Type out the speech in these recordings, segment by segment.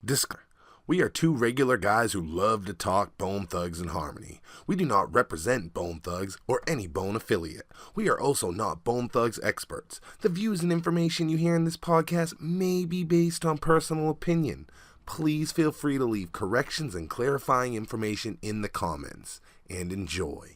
Disclaimer. We are two regular guys who love to talk Bone Thugs and Harmony. We do not represent Bone Thugs or any Bone affiliate. We are also not Bone Thugs experts. The views and information you hear in this podcast may be based on personal opinion. Please feel free to leave corrections and clarifying information in the comments. And enjoy.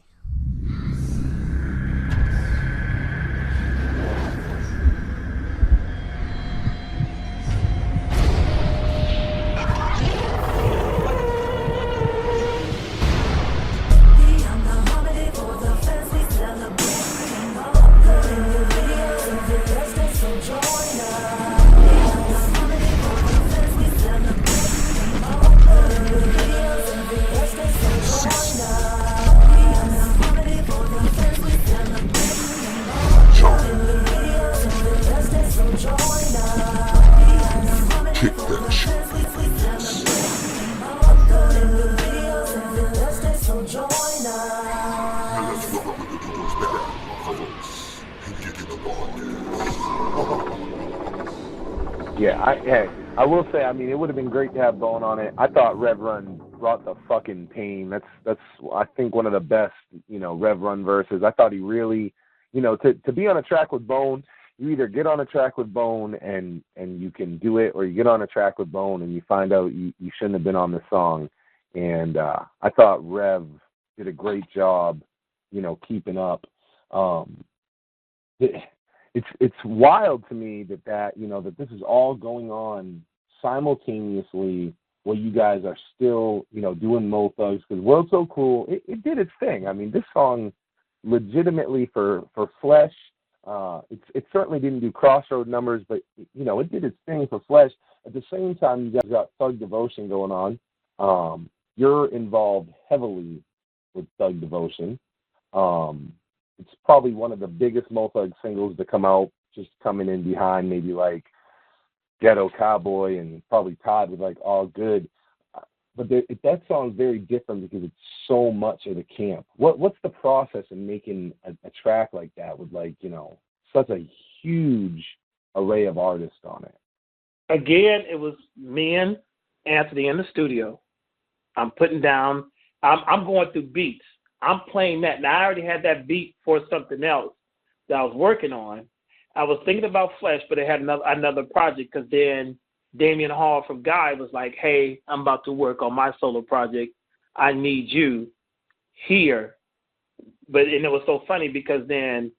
I will say, it would have been great to have Bone on it. I thought Rev Run brought the fucking pain. That's I think one of the best, Rev Run verses. I thought he really, to be on a track with Bone, you either get on a track with Bone and you can do it, or you get on a track with Bone and you find out you shouldn't have been on the song. And I thought Rev did a great job, keeping up. It's wild to me that this is all going on simultaneously while you guys are still, doing Mo Thugs, because World So Cool, it did its thing. This song legitimately for Flesh, it certainly didn't do Crossroad numbers, but, it did its thing for Flesh. At the same time, you guys got Thug Devotion going on. You're involved heavily with Thug Devotion. It's probably one of the biggest Mo Thug singles to come out, just coming in behind maybe like Ghetto Cowboy and probably tied with like All Good. But that song's very different because it's so much of the camp. What's the process in making a track like that with such a huge array of artists on it? Again, it was me and Anthony in the studio. I'm putting down, I'm going through beats. I'm playing that. Now, I already had that beat for something else that I was working on. I was thinking about Flesh, but it had another project, because then Damian Hall from Guy was like, hey, I'm about to work on my solo project. I need you here. And it was so funny because then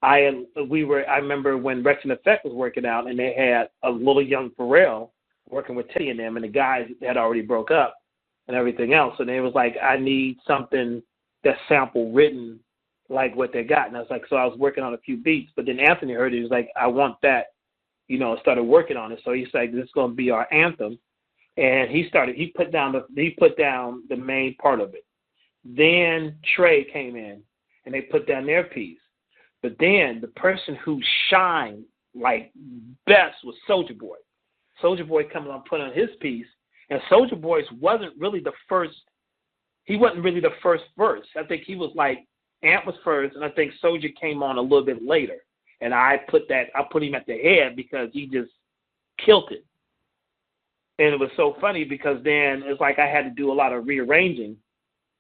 I remember when Rex and Effect was working out, and they had a little young Pharrell working with Teddy and them, and the guys had already broke up and everything else. And it was like, I need something that sample written like what they got. And I was like, so I was working on a few beats, but then Anthony heard it. He was like, I want that, started working on it. So he's like, this is going to be our anthem. And he put down the main part of it. Then Trey came in and they put down their piece. But then the person who shined like best was Soulja Boy. Soulja Boy coming on, put on his piece. And Soulja Boy's wasn't really the first. He wasn't really the first verse. I think he was like, Ant was first, and I think Soulja came on a little bit later. And I put him at the head because he just killed it. And it was so funny because then it's like I had to do a lot of rearranging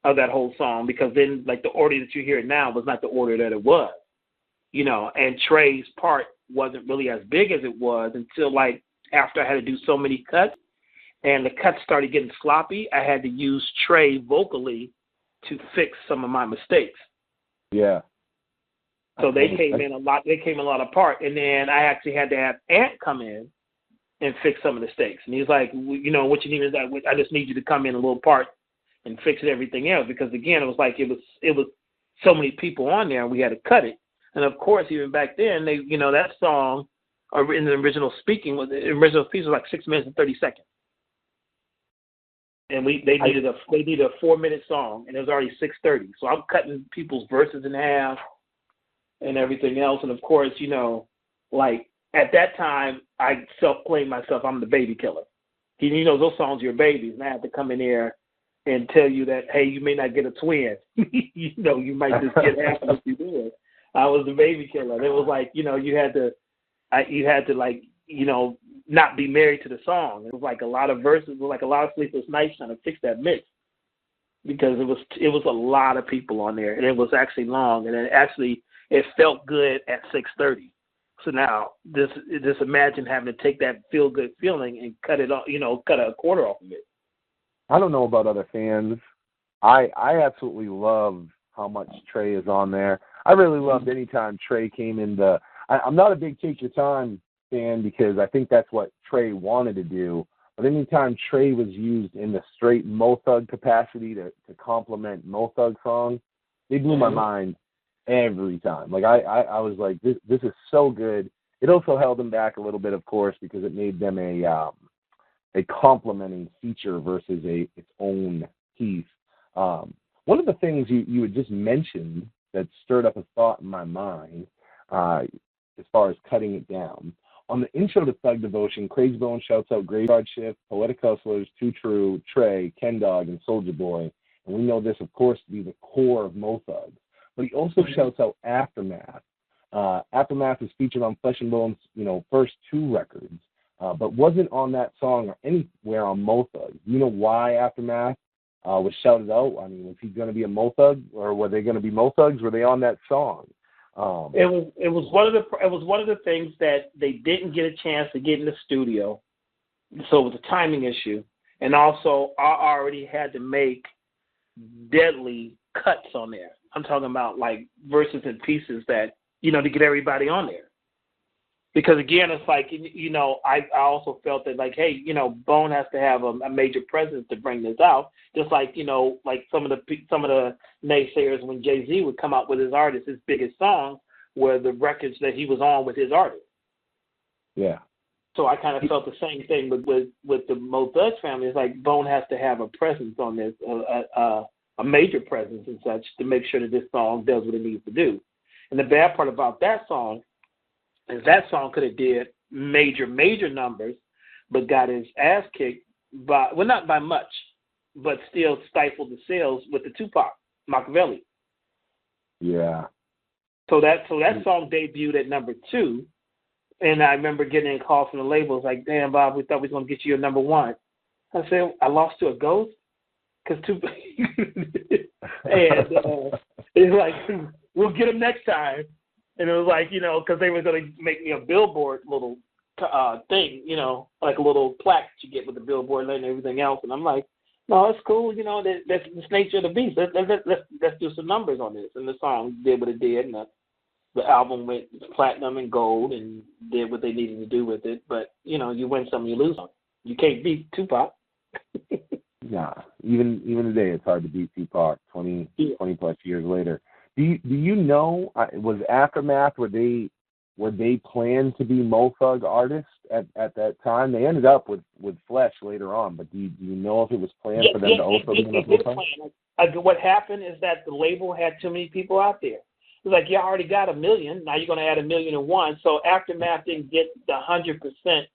of that whole song, because then like the order that you hear it now was not the order that it was. And Trey's part wasn't really as big as it was until like after I had to do so many cuts. And the cuts started getting sloppy. I had to use Trey vocally to fix some of my mistakes. Yeah. So they came in a lot apart. And then I actually had to have Ant come in and fix some of the mistakes. And he's like, what you need is that I just need you to come in a little part and fix everything else. Because again, it was like it was so many people on there, and we had to cut it. And of course, even back then, they that song in the original piece was like 6 minutes and 30 seconds. And they needed a 4-minute song, and it was already 6:30. So I'm cutting people's verses in half and everything else. And of course, like at that time, I self-claimed myself, I'm the baby killer. Those songs are your babies, and I had to come in here and tell you that, hey, you may not get a twin. You might just get half of what you did. I was the baby killer. It was like, you had to like, not be married to the song. It was like a lot of verses, it was like a lot of sleepless nights trying to fix that mix because it was a lot of people on there, and it was actually long, and it felt good at 6:30. So now just imagine having to take that feel good feeling and cut it off, cut a quarter off of it. I don't know about other fans. I absolutely love how much Trey is on there. I really loved anytime Trey came in I'm not a big Take Your Time fan because I think that's what Trey wanted to do. But anytime Trey was used in the straight Mo Thug capacity to complement Mo Thug songs, they blew my mind every time. Like I was like, this is so good. It also held them back a little bit, of course, because it made them a complementing feature versus its own piece. One of the things you had just mentioned that stirred up a thought in my mind, as far as cutting it down. On the intro to Thug Devotion, Crazy Bone shouts out Graveyard Shift, Poetic Hustlers, Too True, Trey, Ken Dog, and Soulja Boy. And we know this, of course, to be the core of Mo Thug. But he also shouts out Aftermath. Aftermath is featured on Flesh and Bone's, first 2 records, but wasn't on that song or anywhere on Mo Thug. Do you know why Aftermath was shouted out? I mean, was he going to be a Mo Thug, or were they going to be Mo Thugs? Were they on that song? It was one of the things that they didn't get a chance to get in the studio, so it was a timing issue, and also I already had to make deadly cuts on there. I'm talking about like verses and pieces that to get everybody on there. Because again, it's like I also felt that like, hey, Bone has to have a major presence to bring this out. Just like like some of the naysayers when Jay-Z would come out with his artists, his biggest songs were the records that he was on with his artists. Yeah. So I kind of felt the same thing with the Mo Thugs family. It's like Bone has to have a presence on this, a major presence and such, to make sure that this song does what it needs to do. And the bad part about that song is that song could have did major numbers, but got his ass kicked not by much, but still stifled the sales with the Tupac, Machiavelli. Yeah. So that song debuted at number 2, and I remember getting a call from the labels like, "Damn, Bob, we thought we was gonna get you a number 1." I said, "I lost to a ghost," because Tupac, and it's like, "We'll get him next time." And it was like, because they were going to make me a billboard little thing, like a little plaque that you get with the billboard and everything else. And I'm like, no, it's cool. That's the nature of the beast. Let's do some numbers on this. And the song did what it did. And the album went platinum and gold and did what they needed to do with it. But, you win some, you lose some. You can't beat Tupac. Nah, even today it's hard to beat Tupac 20 plus years later. Do you know, was Aftermath, were they planned to be Mo Thug artists at that time? They ended up with Flesh later on, but do you know if it was planned for them to also be Mo Thug? What happened is that the label had too many people out there. It was like, you already got 1 million, now you're going to add 1,000,001. So Aftermath didn't get the 100%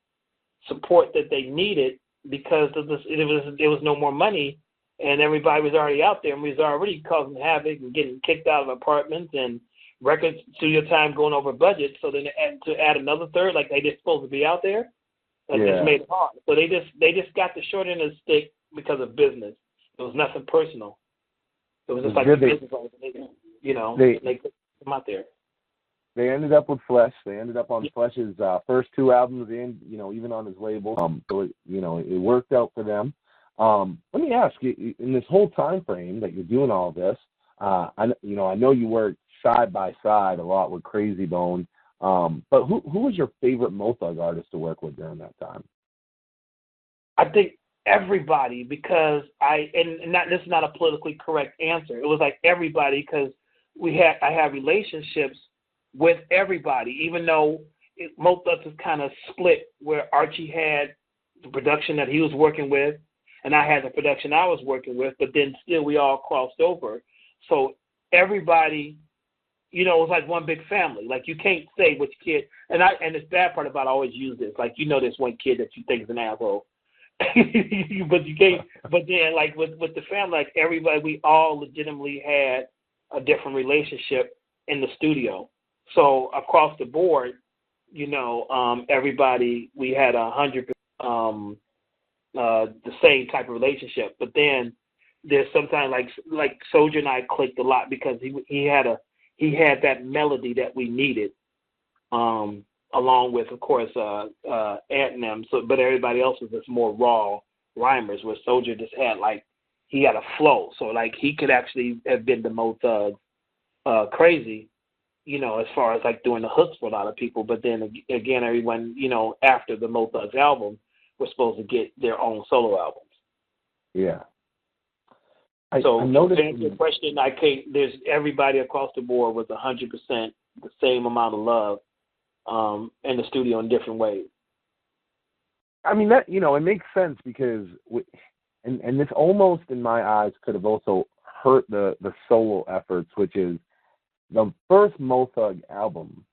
support that they needed because of this. There was no more money. And everybody was already out there, and we was already causing havoc and getting kicked out of apartments and record studio time going over budget. So then to add another third, like they just supposed to be out there, just made it hard. So they just got the short end of the stick because of business. It was nothing personal. It was just like a business, they put them out there. They ended up with Flesh. They ended up on Flesh's first 2 albums, and even on his label. So it worked out for them. Let me ask you, in this whole time frame that you're doing all this, I know you worked side by side a lot with Crazy Bone, but who was your favorite Mo Thug artist to work with during that time? I think everybody, because this is not a politically correct answer. It was like everybody, because I had relationships with everybody, even though Mo Thug was kind of split, where Archie had the production that he was working with, and I had the production I was working with, but then still we all crossed over. So everybody, it was like one big family. Like you can't say which kid, and this bad part about I always use this, like there's one kid that you think is an asshole, but you can't. But then like with the family, like everybody, we all legitimately had a different relationship in the studio. So across the board, everybody, we had 100% the same type of relationship. But then there's sometimes like Soldier and I clicked a lot because he had that melody that we needed, along with, of course, Ant and them. So, but everybody else was just more raw rhymers, where Soldier just had he had a flow. So he could actually have been the most crazy, as far as doing the hooks for a lot of people. But then again, everyone, after the Mo Thugs album, were supposed to get their own solo albums. Yeah. I noticed, to answer your question, there's everybody across the board was 100% the same amount of love in the studio in different ways. I mean, that, it makes sense because, and this almost in my eyes could have also hurt the solo efforts, which is the first Mo Thug album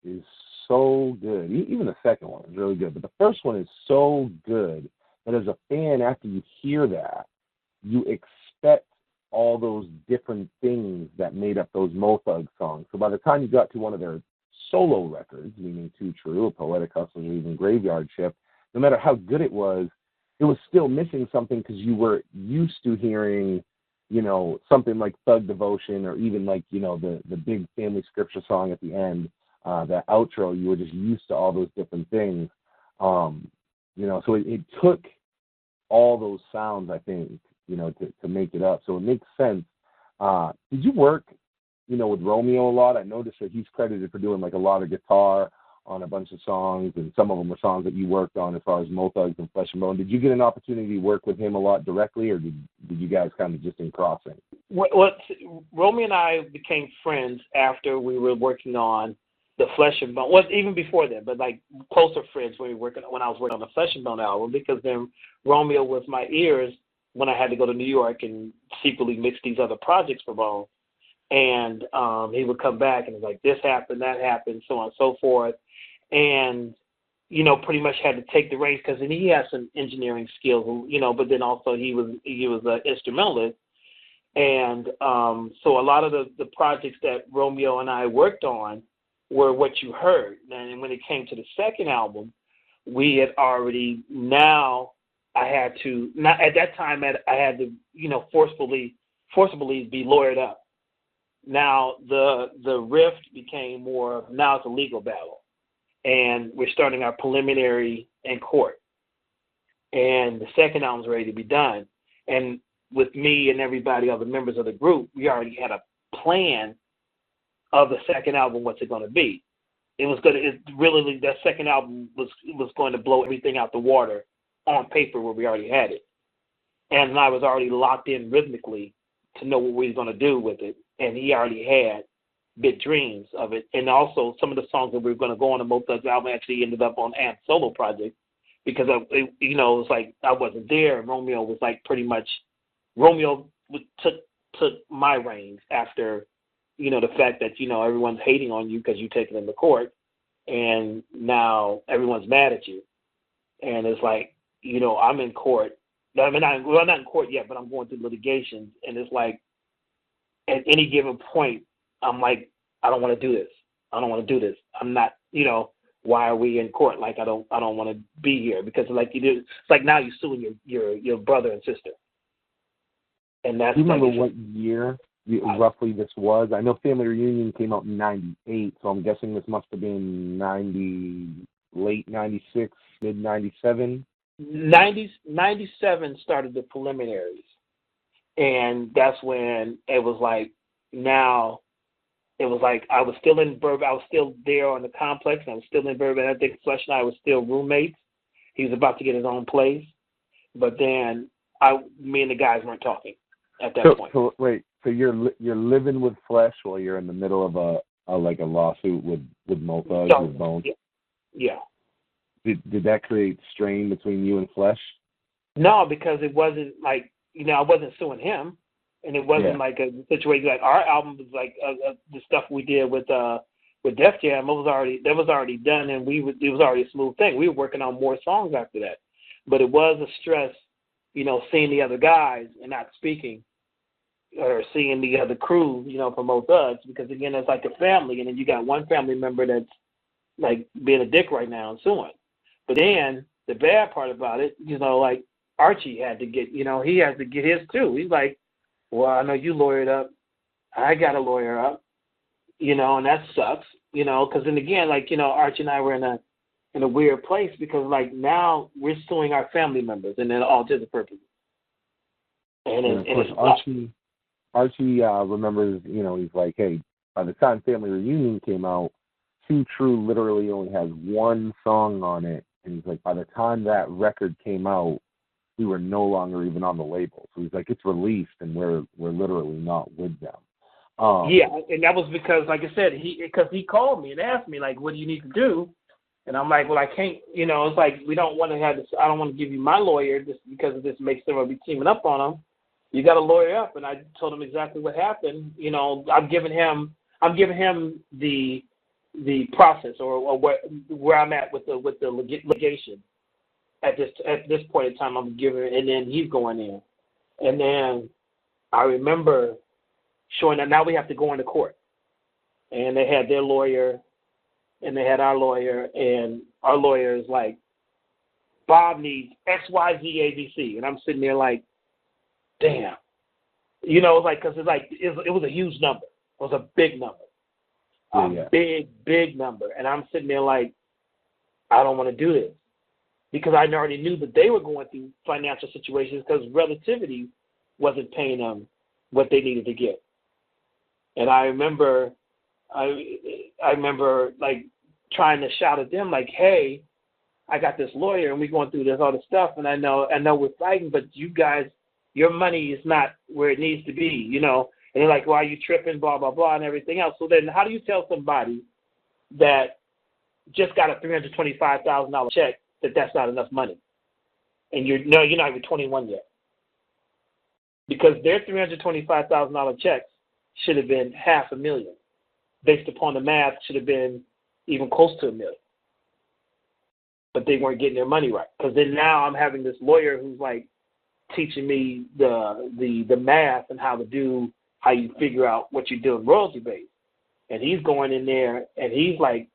is so good. Even the second one is really good, but the first one is so good that as a fan, after you hear that, you expect all those different things that made up those Mo Thug songs. So by the time you got to one of their solo records, meaning Too True, or Poetic Hustlers, or even Graveyard Shift, no matter how good it was still missing something because you were used to hearing, something like Thug Devotion, or even the big family scripture song at the end, that outro. You were just used to all those different things. So it took all those sounds, I think, to make it up. So it makes sense. Did you work, with Romeo a lot? I noticed that he's credited for doing a lot of guitar on a bunch of songs, and some of them were songs that you worked on as far as Mo Thugs and Flesh and Bone. Did you get an opportunity to work with him a lot directly, or did you guys kind of just in crossing? Romeo and I became friends after we were working on the Flesh and Bone. Well, even before that, but closer friends when I was working on the Flesh and Bone album, because then Romeo was my ears when I had to go to New York and secretly mix these other projects for Bone. And he would come back and was this happened, that happened, so on and so forth. And, pretty much had to take the reins because he has some engineering skills, but then also he was an instrumentalist. And so a lot of the projects that Romeo and I worked on were what you heard. And when it came to the second album, we had already, I had to, not at that time, I had to, forcibly be lawyered up. Now the rift became more, now it's a legal battle. And we're starting our preliminary in court. And the second album's ready to be done. And with me and everybody, other members of the group, we already had a plan of the second album, what's it going to be. That second album was going to blow everything out the water on paper where we already had it. And I was already locked in rhythmically to know what we were going to do with it. And he already had big dreams of it. And also some of the songs that we were going to go on the Mo Thugs album actually ended up on Ant's solo project because, it was I wasn't there. And Romeo was pretty much, Romeo took my reins after, the fact that, everyone's hating on you because you taking them to court. And now everyone's mad at you. And it's I'm in court. I'm not in court yet, but I'm going through litigation. And it's at any given point, I'm I don't want to do this. I don't want to do this. I'm not, why are we in court? I don't want to be here because you do. It's now you're suing your brother and sister. And that's. Do you remember what year roughly this was? I know Family Reunion came out in '98, so I'm guessing this must have been late '96, mid '97. 97 started the preliminaries, and that's when it was now it was I was still in Bourbon. I was still there on the complex. I was still in Bourbon. I think Flesh and I was still roommates. He was about to get his own place, but then me and the guys weren't talking at that point. So wait, so you're living with Flesh while you're in the middle of a lawsuit with Mo Thugs, with Bone? Yeah. Did that create strain between you and Flesh? No, because it wasn't I wasn't suing him, and it wasn't a situation our album was the stuff we did with Def Jam. That was already done, and it was already a smooth thing. We were working on more songs after that, but it was a stress, seeing the other guys and not speaking, or seeing the other crew, from Mo Thugs, because again, it's like a family, and then you got one family member that's like being a dick right now and suing. But then the bad part about it, like Archie had to get, he has to get his too. He's like, well, I know you lawyered up. I got a lawyer up, and that sucks, because then again, like, Archie and I were in a weird place because like now we're suing our family members and then all different purposes. And of course, Archie remembers, he's like, hey, by the time Family Reunion came out, Too True literally only has one song on it. And he's like, by the time that record came out, we were no longer even on the label. So he's like, it's released and we're literally not with them. Yeah, and that was because, like I said, he called me and asked me, like, what do you need to do? And I'm like, well, I can't, it's like, we don't want to have this, I don't want to give you my lawyer just because of this makes them be teaming up on him. You got a lawyer up, and I told him exactly what happened. I'm giving him the process or where I'm at with the litigation at this point in time. I'm giving, and then he's going in, and then I remember showing that now we have to go into court, and they had their lawyer, and they had our lawyer, and our lawyer is like, Bob needs X, Y, Z, A, B, C, and I'm sitting there like, damn, it's like, because it was a huge number. It was a big number, big number, and I'm sitting there like, I don't want to do this because I already knew that they were going through financial situations because Relativity wasn't paying them what they needed to get, and I remember like trying to shout at them like, hey, I got this lawyer and we're going through this all this stuff, and I know we're fighting, but you guys, your money is not where it needs to be, And they're like, why are you tripping, blah, blah, blah, and everything else. So then how do you tell somebody that just got a $325,000 check that that's not enough money? And you're not even 21 yet. Because their $325,000 checks should have been $500,000. Based upon the math, should have been even close to $1 million. But they weren't getting their money right. Because then now I'm having this lawyer who's like teaching me the math and how you figure out what you're doing royalty based. And he's going in there and he's like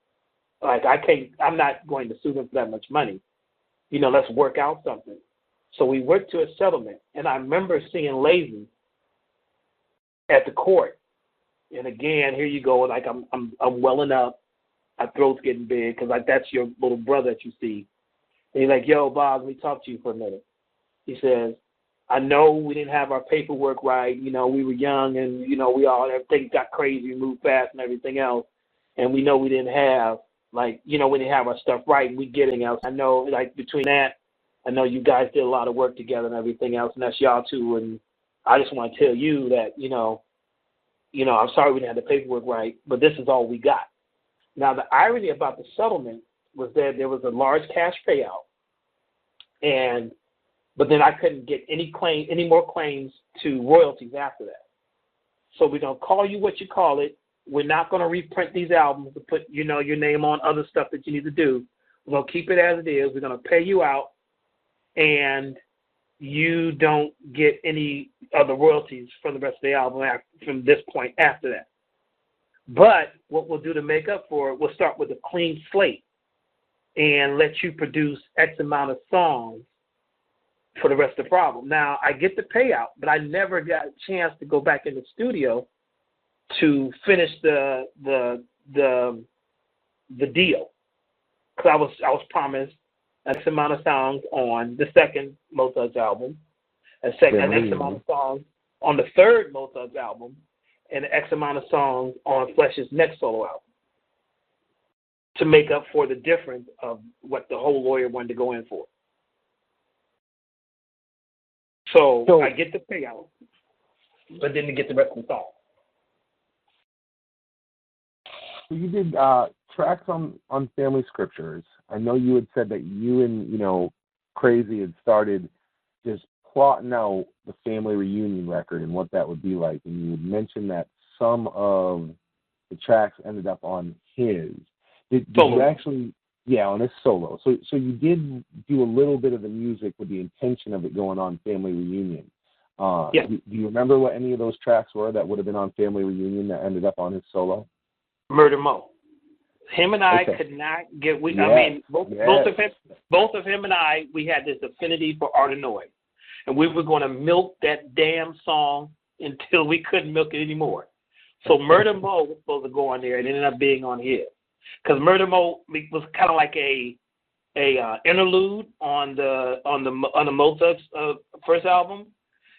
I'm not going to sue them for that much money. Let's work out something. So we worked to a settlement, and I remember seeing Lazy at the court. And again, here you go, like I'm welling up, my throat's getting big because like that's your little brother that you see. And he's like, yo, Bob, let me talk to you for a minute. He says, I know we didn't have our paperwork right. We were young and, everything got crazy, moved fast and everything else. And we know we didn't have, we didn't have our stuff right and we get anything else. I know, like, between that, I know you guys did a lot of work together and everything else, and that's y'all too. And I just want to tell you that, I'm sorry we didn't have the paperwork right, but this is all we got. Now, the irony about the settlement was that there was a large cash payout, but then I couldn't get any more claims to royalties after that. So we're going to call you what you call it. We're not going to reprint these albums to put, your name on other stuff that you need to do. We're going to keep it as it is. We're going to pay you out, and you don't get any other royalties from the rest of the album from this point after that. But what we'll do to make up for it, we'll start with a clean slate and let you produce X amount of songs for the rest of the problem. Now, I get the payout, but I never got a chance to go back in the studio to finish the deal, because I was promised X amount of songs on the second Mo Thugs album, an X amount of songs on the third Mo Thugs album, and an X amount of songs on Flesh's next solo album, to make up for the difference of what the whole lawyer wanted to go in for. So I get the payout, but didn't get the rest of the song. So you did tracks on Family Scriptures. I know you had said that you and, Crazy had started just plotting out the Family Reunion record and what that would be like. And you had mentioned that some of the tracks ended up on his. Did you actually, on his solo. So you did do a little bit of the music with the intention of it going on Family Reunion. Yeah. Do you remember what any of those tracks were that would have been on Family Reunion that ended up on his solo? Murder Mo. Him and I Okay. could not get. I Yes, mean, yes. both of him and I, we had this affinity for Artanoid, and we were going to milk that damn song until we couldn't milk it anymore. So Murder Mo was supposed to go on there, and it ended up being on his, because Murder Mo was kind of like a interlude on the Mo Thugs first album.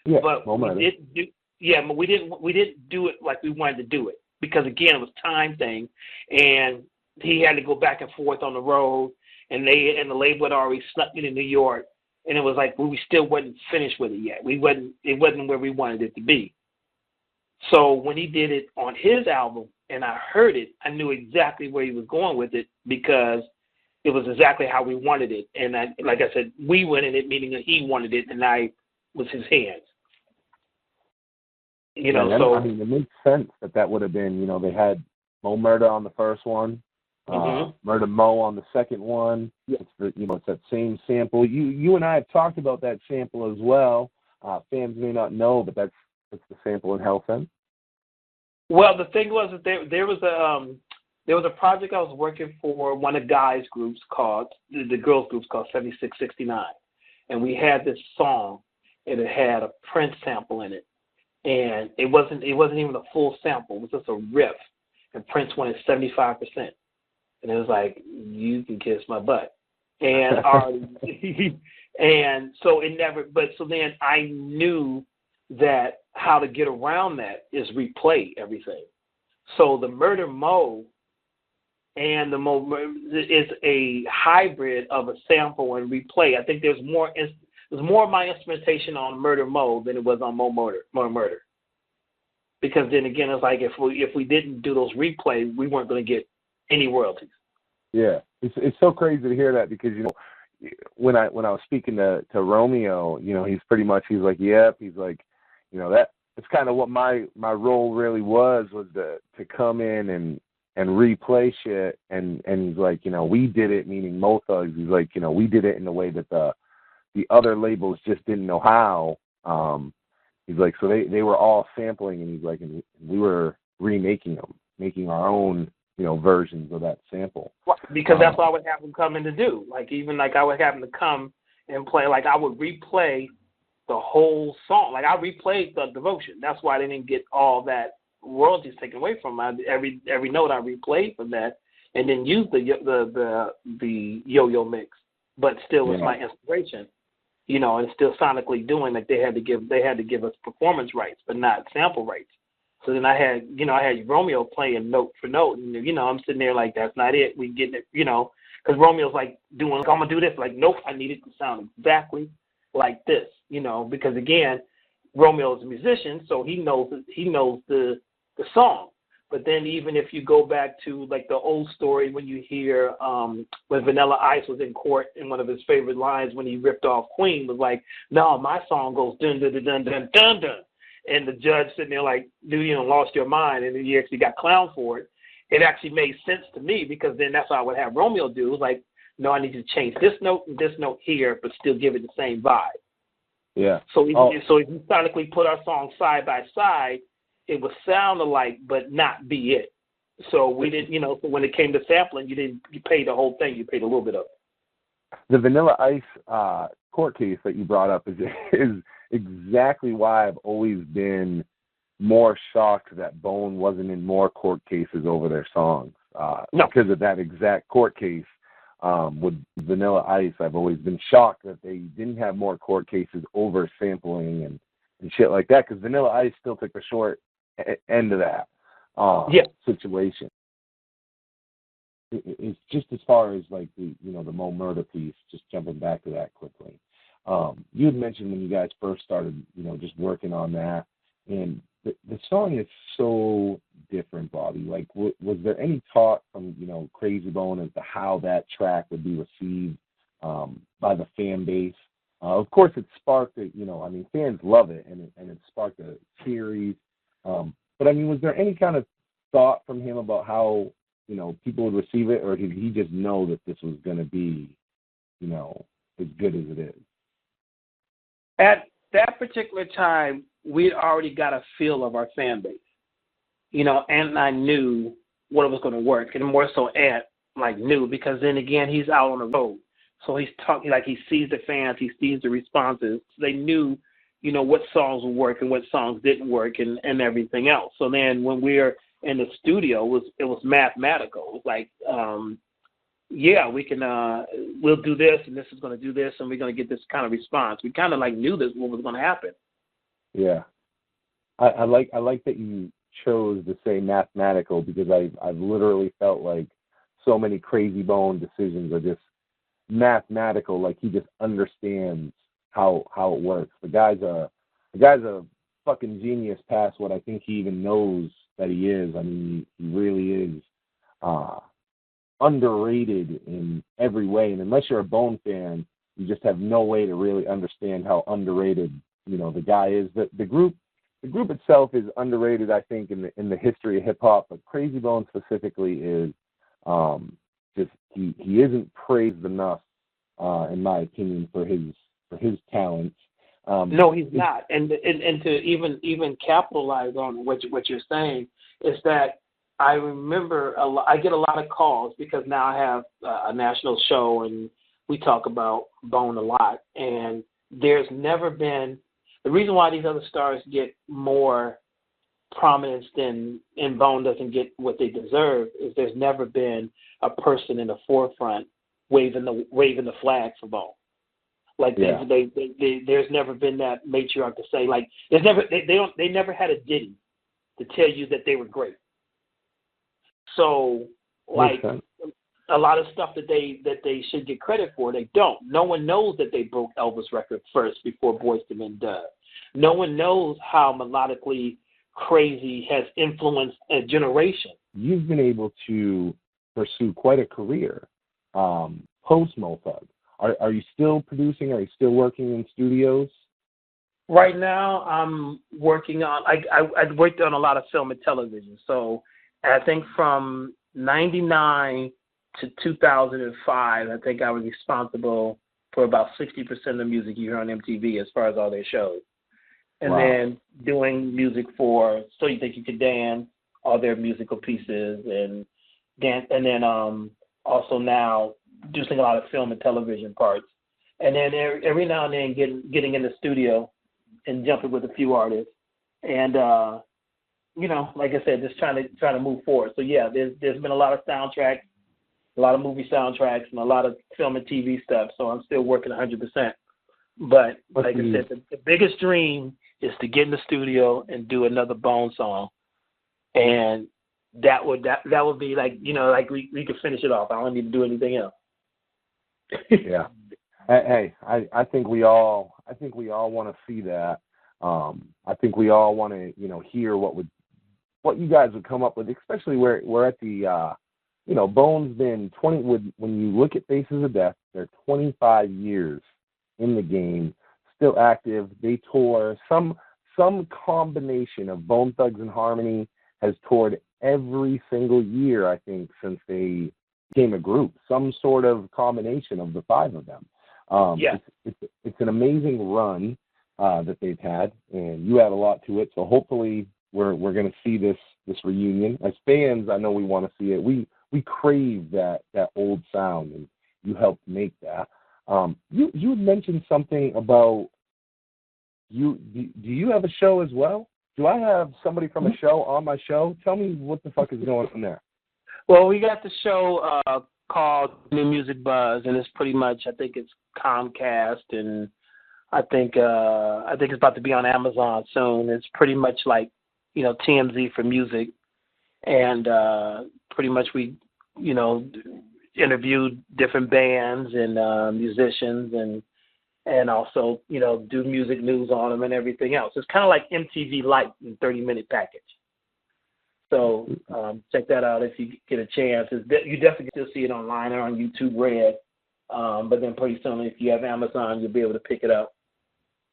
Yeah, But we didn't do it like we wanted to do it, because again it was time thing, and he had to go back and forth on the road, and the label had already snuck it in New York, and it was like we still wasn't finished with it yet. It wasn't where we wanted it to be. So when he did it on his album and I heard it, I knew exactly where he was going with it, because it was exactly how we wanted it. And like I said, we wanted it, meaning that he wanted it, and I was his hands. You know, then, so I mean, it makes sense that would have been, they had Mo Murda on the first one, Murda Mo on the second one. It's it's that same sample. You and I have talked about that sample as well. Fans may not know, but that's the sample in Hellfin. Well, the thing was that there was a project I was working for, one of the guys' groups called the girls' groups called 7669, and we had this song, and it had a Prince sample in it. And it wasn't even a full sample. It was just a riff. And Prince wanted 75%. And it was like, you can kiss my butt. And and so it never, but so then I knew that how to get around that is replay everything. So the Murder Mo and the Mo is a hybrid of a sample and replay. I think there's more of my instrumentation on Murder Mo than it was on Mo Murder. Because then again, it's like if we didn't do those replays, we weren't going to get any royalties. Yeah, it's so crazy to hear that, because when I was speaking to Romeo, he's like, yep, he's like, that it's kind of what my role really was to come in and replay shit, and he's like, we did it, meaning Mo Thugs. He's like, we did it in a way that the other labels just didn't know how. He's like, so they were all sampling, and he's like, and we were remaking them, making our own, versions of that sample. Because that's what I would have them come in to do. Like, even like I would have them to come and play, like I would replay the whole song. Like I replayed the Devotion. That's why I didn't get all that royalties taken away from me. Every note I replayed from that, and then used the yo-yo mix, but still was my inspiration. And still sonically doing, like they had to give us performance rights, but not sample rights. So then I had Romeo playing note for note, and I'm sitting there like, that's not it. We getting it, because Romeo's like doing, I'm gonna do this. Like, nope, I need it to sound exactly like this, because again, Romeo is a musician, so he knows the song. But then even if you go back to like the old story when you hear when Vanilla Ice was in court, and one of his favorite lines when he ripped off Queen was like, no, my song goes dun dun dun dun dun dun dun. And the judge sitting there like, dude, you lost your mind, and then you actually got clowned for it. It actually made sense to me, because then that's what I would have Romeo do. It was like, no, I need you to change this note and this note here, but still give it the same vibe. Yeah. So if you sonically put our songs side by side, it would sound alike, but not be it. So we didn't, so when it came to sampling, you paid the whole thing. You paid a little bit of it. The Vanilla Ice court case that you brought up is exactly why I've always been more shocked that Bone wasn't in more court cases over their songs. No. Because of that exact court case with Vanilla Ice, I've always been shocked that they didn't have more court cases over sampling and shit like that, because Vanilla Ice still took the short end of that situation. It's just as far as like the Mo Murda piece, just jumping back to that quickly. You had mentioned when you guys first started, just working on that, and the song is so different, Bobby. Like, was there any thought from, Crazy Bone as to how that track would be received by the fan base? Of course, it sparked fans love it, and it sparked a series. But was there any kind of thought from him about how, people would receive it, or did he just know that this was going to be, as good as it is? At that particular time, we'd already got a feel of our fan base, and I knew what it was going to work, and more so Ant like knew, because then again he's out on the road, so he's talking like he sees the fans, he sees the responses. They knew, what songs would work and what songs didn't work and everything else. So then when we're in the studio, it was mathematical. It was like, we can we'll do this, and this is going to do this, and we're going to get this kind of response. We kind of like knew this what was going to happen. Yeah, I like that you chose to say mathematical, because I've literally felt like so many Crazy Bone decisions are just mathematical. Like he just understands how it works. The guy's a fucking genius past what I think he even knows that he is. I mean, he really is underrated in every way. And unless you're a Bone fan, you just have no way to really understand how underrated the guy is. The group itself is underrated, I think, in the history of hip hop, but Crazy Bone specifically is just he isn't praised enough, in my opinion, for his talents. No, he's not. And to even capitalize on what you're saying is that I remember I get a lot of calls, because now I have a national show and we talk about Bone a lot. And there's never been, the reason why these other stars get more prominence than Bone doesn't get what they deserve is there's never been a person in the forefront waving the flag for Bone. Like there's never been that matriarch to say, like, they never had a ditty to tell you that they were great. So like a lot of stuff that they should get credit for, they don't. No one knows that they broke Elvis' record first before Boyz II Men does. No one knows how melodically Crazy has influenced a generation. You've been able to pursue quite a career post Mo Thug. Are you still producing? Are you still working in studios? Right now, I'm working on. I worked on a lot of film and television. So I think from '99 to 2005, I think I was responsible for about 60% of the music you hear on MTV as far as all their shows. And then doing music for So You Think You Could Dance, all their musical pieces, and then also now doing a lot of film and television parts. And then every now and then getting in the studio and jumping with a few artists. And like I said, just trying to move forward. So yeah, there's been a lot of soundtracks, a lot of movie soundtracks, and a lot of film and TV stuff. So I'm still working 100%. But like I said, the biggest dream is to get in the studio and do another Bone song, and that would be like like we could finish it off. I don't need to do anything else. Yeah. Hey, I think we all want to see that. I think we all want to hear what you guys would come up with, especially we're at the Bone's been 20. When you look at Faces of Death, they're 25 years in the game, still active. They tour. Some combination of Bone Thugs and Harmony has toured every single year, I think, since they became a group. Some sort of combination of the five of them. It's an amazing run that they've had, and you add a lot to it. So hopefully we're going to see this reunion. As fans, I know we want to see it. We crave that old sound, and you helped make that. You had mentioned something about you. Do you have a show as well? Do I have somebody from a show on my show? Tell me what the fuck is going on there. Well, we got the show called New Music Buzz, and it's pretty much, I think it's Comcast, and I think it's about to be on Amazon soon. It's pretty much like TMZ for music, and pretty much we interviewed different bands and musicians, and also do music news on them and everything else. It's kind of like MTV Light in 30-minute package. So check that out if you get a chance. You definitely still see it online or on YouTube Red, but then pretty soon if you have Amazon, you'll be able to pick it up.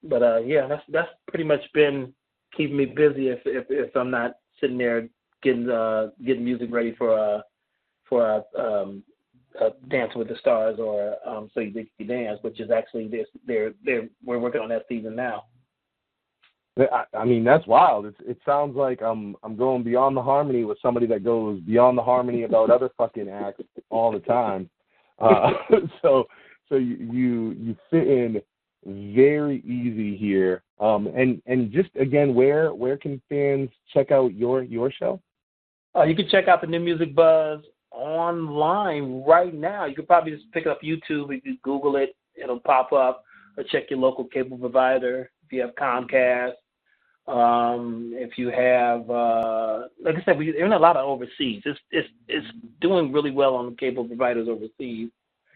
But that's pretty much been keeping me busy if I'm not sitting there getting music ready for Dancing with the Stars or So You Think You Dance, which is actually we're working on that season now. I mean, that's wild. It sounds like I'm going beyond the harmony with somebody that goes beyond the harmony about other fucking acts all the time. So you fit in very easy here. And just again, where can fans check out your show? You can check out the New Music Buzz online right now. You could probably just pick it up YouTube. You can Google it. It'll pop up. Or check your local cable provider. If you have Comcast, if you have, like I said, we're in a lot of overseas. It's doing really well on the cable providers overseas.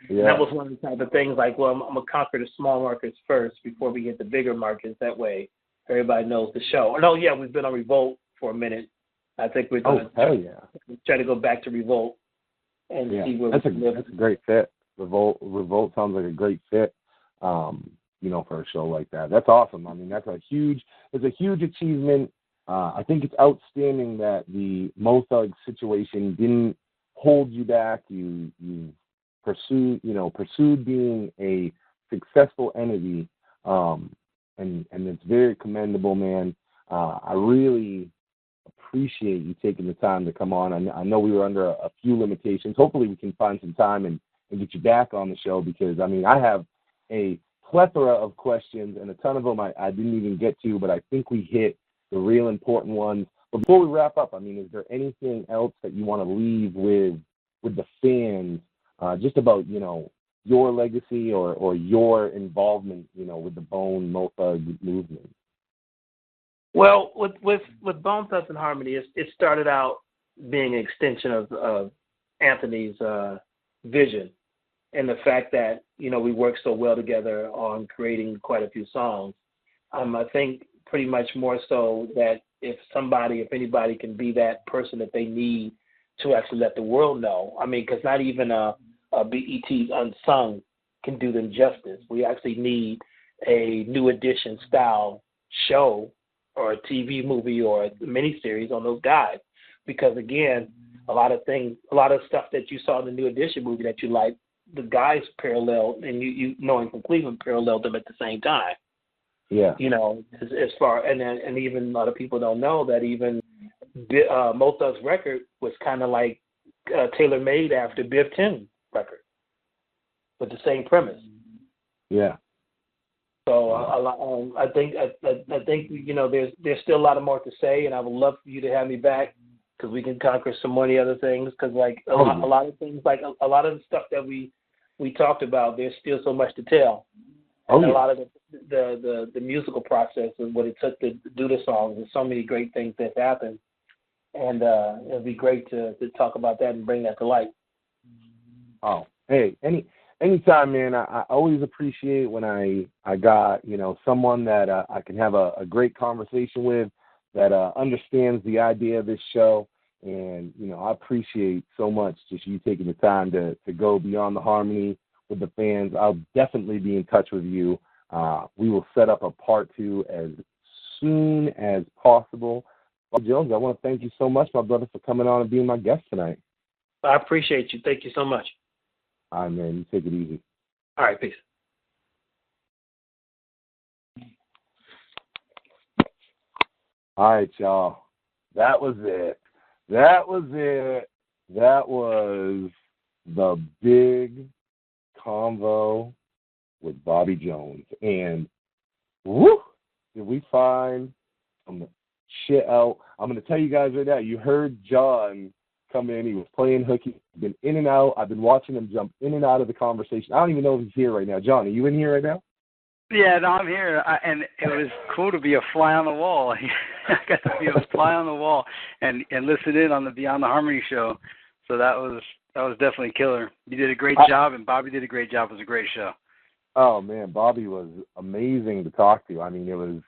Yeah. And that was one of the type of things like, well, I'm going to conquer the small markets first before we get the bigger markets. That way everybody knows the show. Oh, yeah, we've been on Revolt for a minute. I think we're going to try to go back to Revolt and see where we live. That's a great fit. Revolt sounds like a great fit, for a show like that. That's awesome. I mean, it's a huge achievement. I think it's outstanding that the Mo Thug situation didn't hold you back. You pursued being a successful entity, and it's very commendable, man. I really appreciate you taking the time to come on. I know we were under a few limitations. Hopefully we can find some time and get you back on the show because, I mean, I have a plethora of questions and a ton of them I didn't even get to, but I think we hit the real important ones. But before we wrap up, I mean, is there anything else that you want to leave with the fans just about, your legacy or your involvement, with the Bone Mo Thug movement? Well, with Bone Thugs and Harmony, it started out being an extension of Anthony's vision, and the fact that we worked so well together on creating quite a few songs. I think pretty much more so that if anybody can be that person that they need to actually let the world know. I mean, because not even a BET's Unsung can do them justice. We actually need a New Edition style show or a TV movie or a miniseries on those guys. Because again, a lot of stuff that you saw in the New Edition movie that you liked, the guys paralleled, and you knowing from Cleveland paralleled them at the same time. Yeah. As far, and even a lot of people don't know that even Mo Thug's record was kind of like tailor-made after Biv Tim record with the same premise. Yeah. So I think there's still a lot more to say, and I would love for you to have me back because we can conquer some more of the other things. Because a lot of things, like a lot of the stuff that we talked about, there's still so much to tell. And a lot of the musical process and what it took to do the songs. There's so many great things that happened, and it'll be great to talk about that and bring that to light. Oh, hey, anytime, man. I always appreciate when I got someone that I can have a great conversation with that understands the idea of this show, and I appreciate so much just you taking the time to go beyond the harmony with the fans. I'll definitely be in touch with you. We will set up a part 2 as soon as possible. Bob Jones, I want to thank you so much, my brother, for coming on and being my guest tonight. I appreciate you. Thank you so much. All right, man. You take it easy. All right, peace. All right, y'all. That was it. That was the big convo with Bobby Jones. And, woo, did we find some shit out. I'm going to tell you guys right now, you heard John come in. He was playing hooky. He's been in and out. I've been watching him jump in and out of the conversation. I don't even know if he's here right now. John, are you in here right now? Yeah, no, I'm here, and it was cool to be a fly on the wall. I got to be a fly on the wall and listen in on the Beyond the Harmony show. So that was definitely killer. You did a great job, and Bobby did a great job. It was a great show. Oh man, Bobby was amazing to talk to. I mean, it was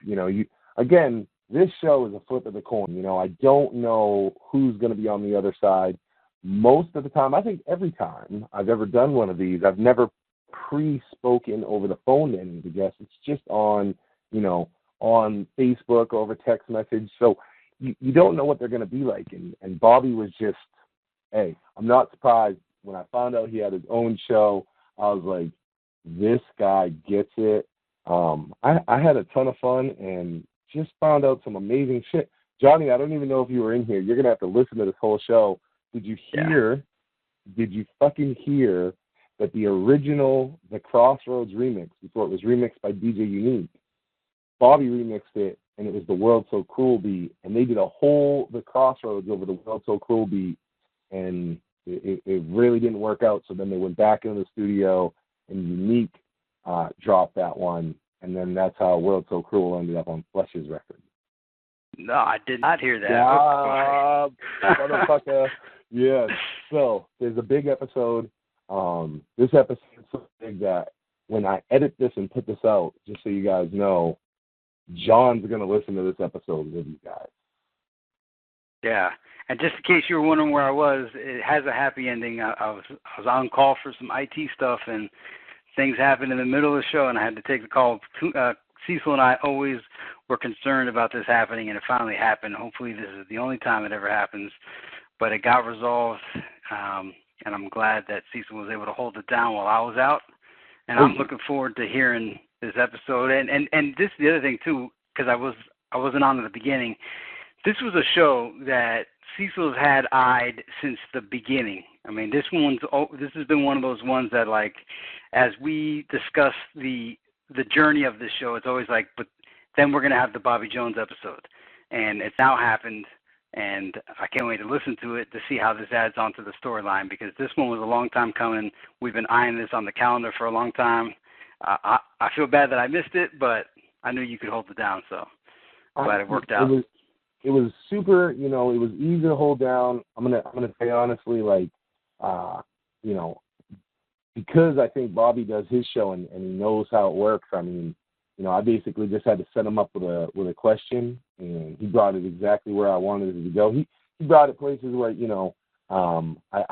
again. This show is a flip of the coin. I don't know who's going to be on the other side. Most of the time, I think every time I've ever done one of these, I've never pre-spoken over the phone to any of the guests. It's just on Facebook, over text message. So you don't know what they're going to be like. And Bobby was just, hey, I'm not surprised. When I found out he had his own show, I was like, this guy gets it. I had a ton of fun, and just found out some amazing shit. Johnny, I don't even know if you were in here. You're going to have to listen to this whole show. Did you fucking hear that the original The Crossroads remix, before it was remixed by DJ Unique, Bobby remixed it, and it was the World So Cruel beat, and they did a whole The Crossroads over the World So Cruel beat, and it really didn't work out, so then they went back into the studio, and Unique dropped that one, and then that's how World So Cruel ended up on Flesh's record. No, I did not hear that. Motherfucker. Yes. So there's a big episode. This episode is so big that when I edit this and put this out, just so you guys know, John's going to listen to this episode with you guys. Yeah. And just in case you were wondering where I was, it has a happy ending. I was on call for some IT stuff, and things happened in the middle of the show, and I had to take the call. Cecil and I always were concerned about this happening, and it finally happened. Hopefully this is the only time it ever happens. But it got resolved, and I'm glad that Cecil was able to hold it down while I was out. And I'm looking forward to hearing this episode. And this is the other thing, too, because I wasn't on at the beginning. This was a show that Cecil's had eyed since the beginning. I mean, this has been one of those ones that, like, as we discuss the journey of this show, it's always like, but then we're going to have the Bobby Jones episode. And it's now happened, and I can't wait to listen to it to see how this adds on to the storyline, because this one was a long time coming. We've been eyeing this on the calendar for a long time. I feel bad that I missed it, but I knew you could hold it down, so I'm glad it worked out. It was super, it was easy to hold down. I'm gonna say honestly, like, because I think Bobby does his show and he knows how it works. I mean, I basically just had to set him up with a question, and he brought it exactly where I wanted it to go. He brought it places where I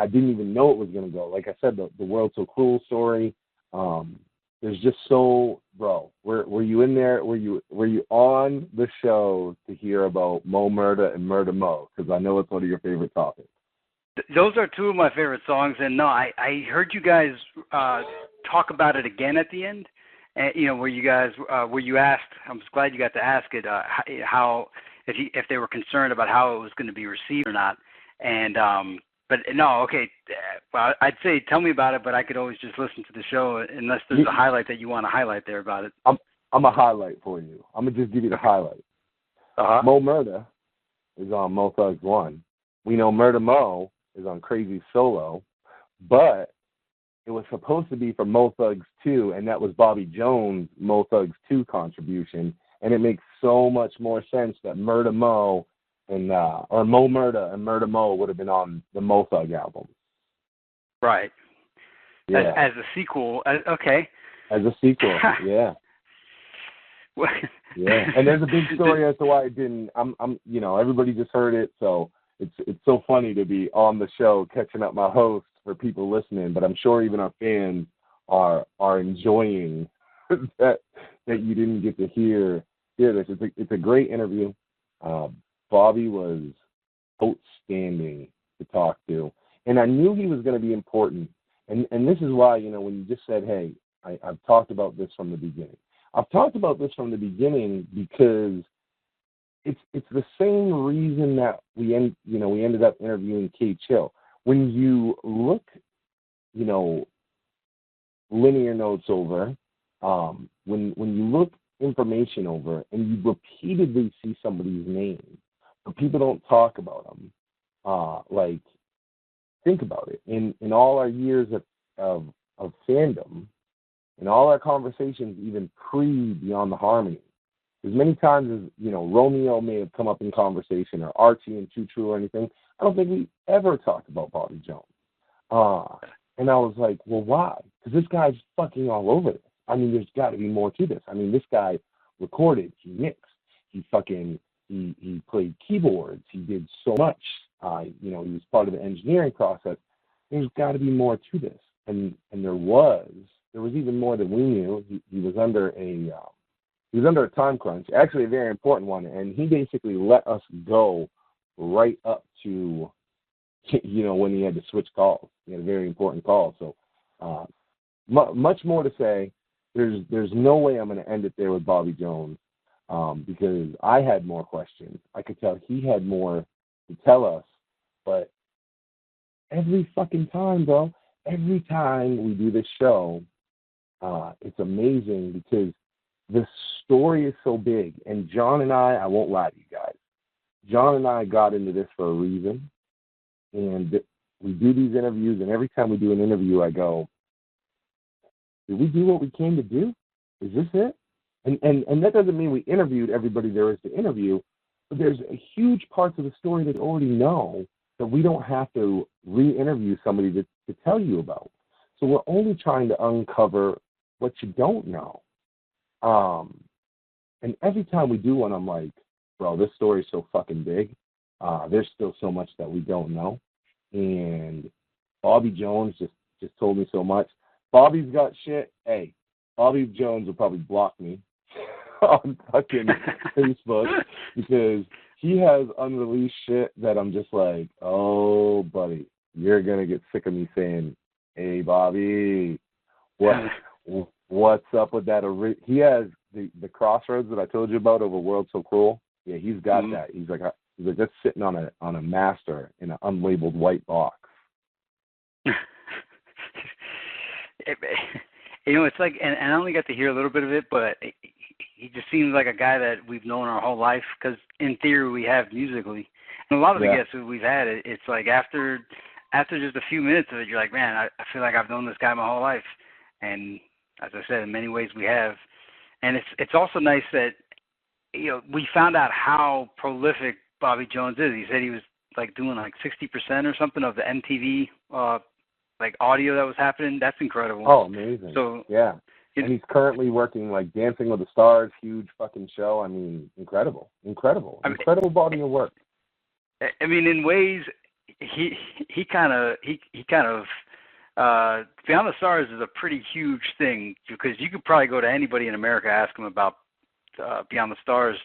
didn't even know it was gonna go. Like I said, the World So Cruel story. There's just so, bro. Were you in there? Were you on the show to hear about Mo Murda and Murda Mo? Because I know it's one of your favorite topics. Those are two of my favorite songs, and no, I heard you guys talk about it again at the end, and where you asked. I'm just glad you got to ask it how if they were concerned about how it was going to be received or not, and but no, okay. Well, I'd say tell me about it, but I could always just listen to the show unless there's a highlight that you want to highlight there about it. I'm a highlight for you. I'm gonna just give you the highlight. Mo Murda is on Mo Thugs 1. We know Murda Mo is on Crazy Solo, but it was supposed to be for Mo Thugs 2, and that was Bobby Jones' Mo Thugs 2 contribution, and it makes so much more sense that Murda Mo and or Mo Murda and Murda Mo would have been on the Mo Thug album. Right. Yeah. As a sequel, okay. As a sequel, yeah. Yeah, and there's a big story as to why it didn't. Everybody just heard it, so it's so funny to be on the show catching up my host for people listening. But I'm sure even our fans are enjoying that you didn't get to hear this. It's a great interview. Bobby was outstanding to talk to, and I knew he was going to be important. And this is why, when you just said, hey, I've talked about this from the beginning. I've talked about this from the beginning because it's the same reason that we ended up interviewing K Chill. When you look, linear notes over, when you look information over and you repeatedly see somebody's name, but people don't talk about them, think about it. In all our years of fandom, in all our conversations, even Beyond the Harmony, as many times as, Romeo may have come up in conversation, or Archie and Choo Choo or anything, I don't think we ever talked about Bobby Jones. And I was like, well, why? Because this guy's fucking all over this. I mean, there's got to be more to this. I mean, this guy recorded, he mixed, he played keyboards, he did so much. He was part of the engineering process. There's got to be more to this. And there was even more than we knew. He was under a time crunch, actually a very important one, and he basically let us go right up to, when he had to switch calls. He had a very important call. So much more to say. There's no way I'm going to end it there with Bobby Jones. because I had more questions. I could tell he had more to tell us, but every fucking time, bro, every time we do this show, it's amazing because the story is so big. And John and I won't lie to you guys, John and I got into this for a reason. And we do these interviews, and every time we do an interview, I go, did we do what we came to do? Is this it? And that doesn't mean we interviewed everybody there is to interview, but there's a huge parts of the story that you already know that we don't have to re-interview somebody to tell you about. So we're only trying to uncover what you don't know. And every time we do one, I'm like, bro, this story's so fucking big. There's still so much that we don't know. And Bobby Jones just told me so much. Bobby's got shit. Hey, Bobby Jones will probably block me on fucking Facebook because he has unreleased shit that I'm just like, oh, buddy, you're going to get sick of me saying, hey, Bobby, what's up with that? He has the Crossroads that I told you about over World So Cruel. Yeah, he's got that. He's like that's sitting on a master in an unlabeled white box. You know, it's like, and I only got to hear a little bit of it, but he just seems like a guy that we've known our whole life because in theory we have musically. And a lot of the guests that we've had, it's like after just a few minutes of it, you're like, man, I feel like I've known this guy my whole life. And as I said, in many ways we have. And it's also nice that, you know, we found out how prolific Bobby Jones is. He said he was like doing like 60% or something of the MTV like audio that was happening. That's incredible. Oh, amazing. So yeah. And he's currently working like Dancing with the Stars, huge fucking show. I mean, incredible body of work. I mean, in ways, he kind of Beyond the Stars is a pretty huge thing because you could probably go to anybody in America, ask them about Beyond the Stars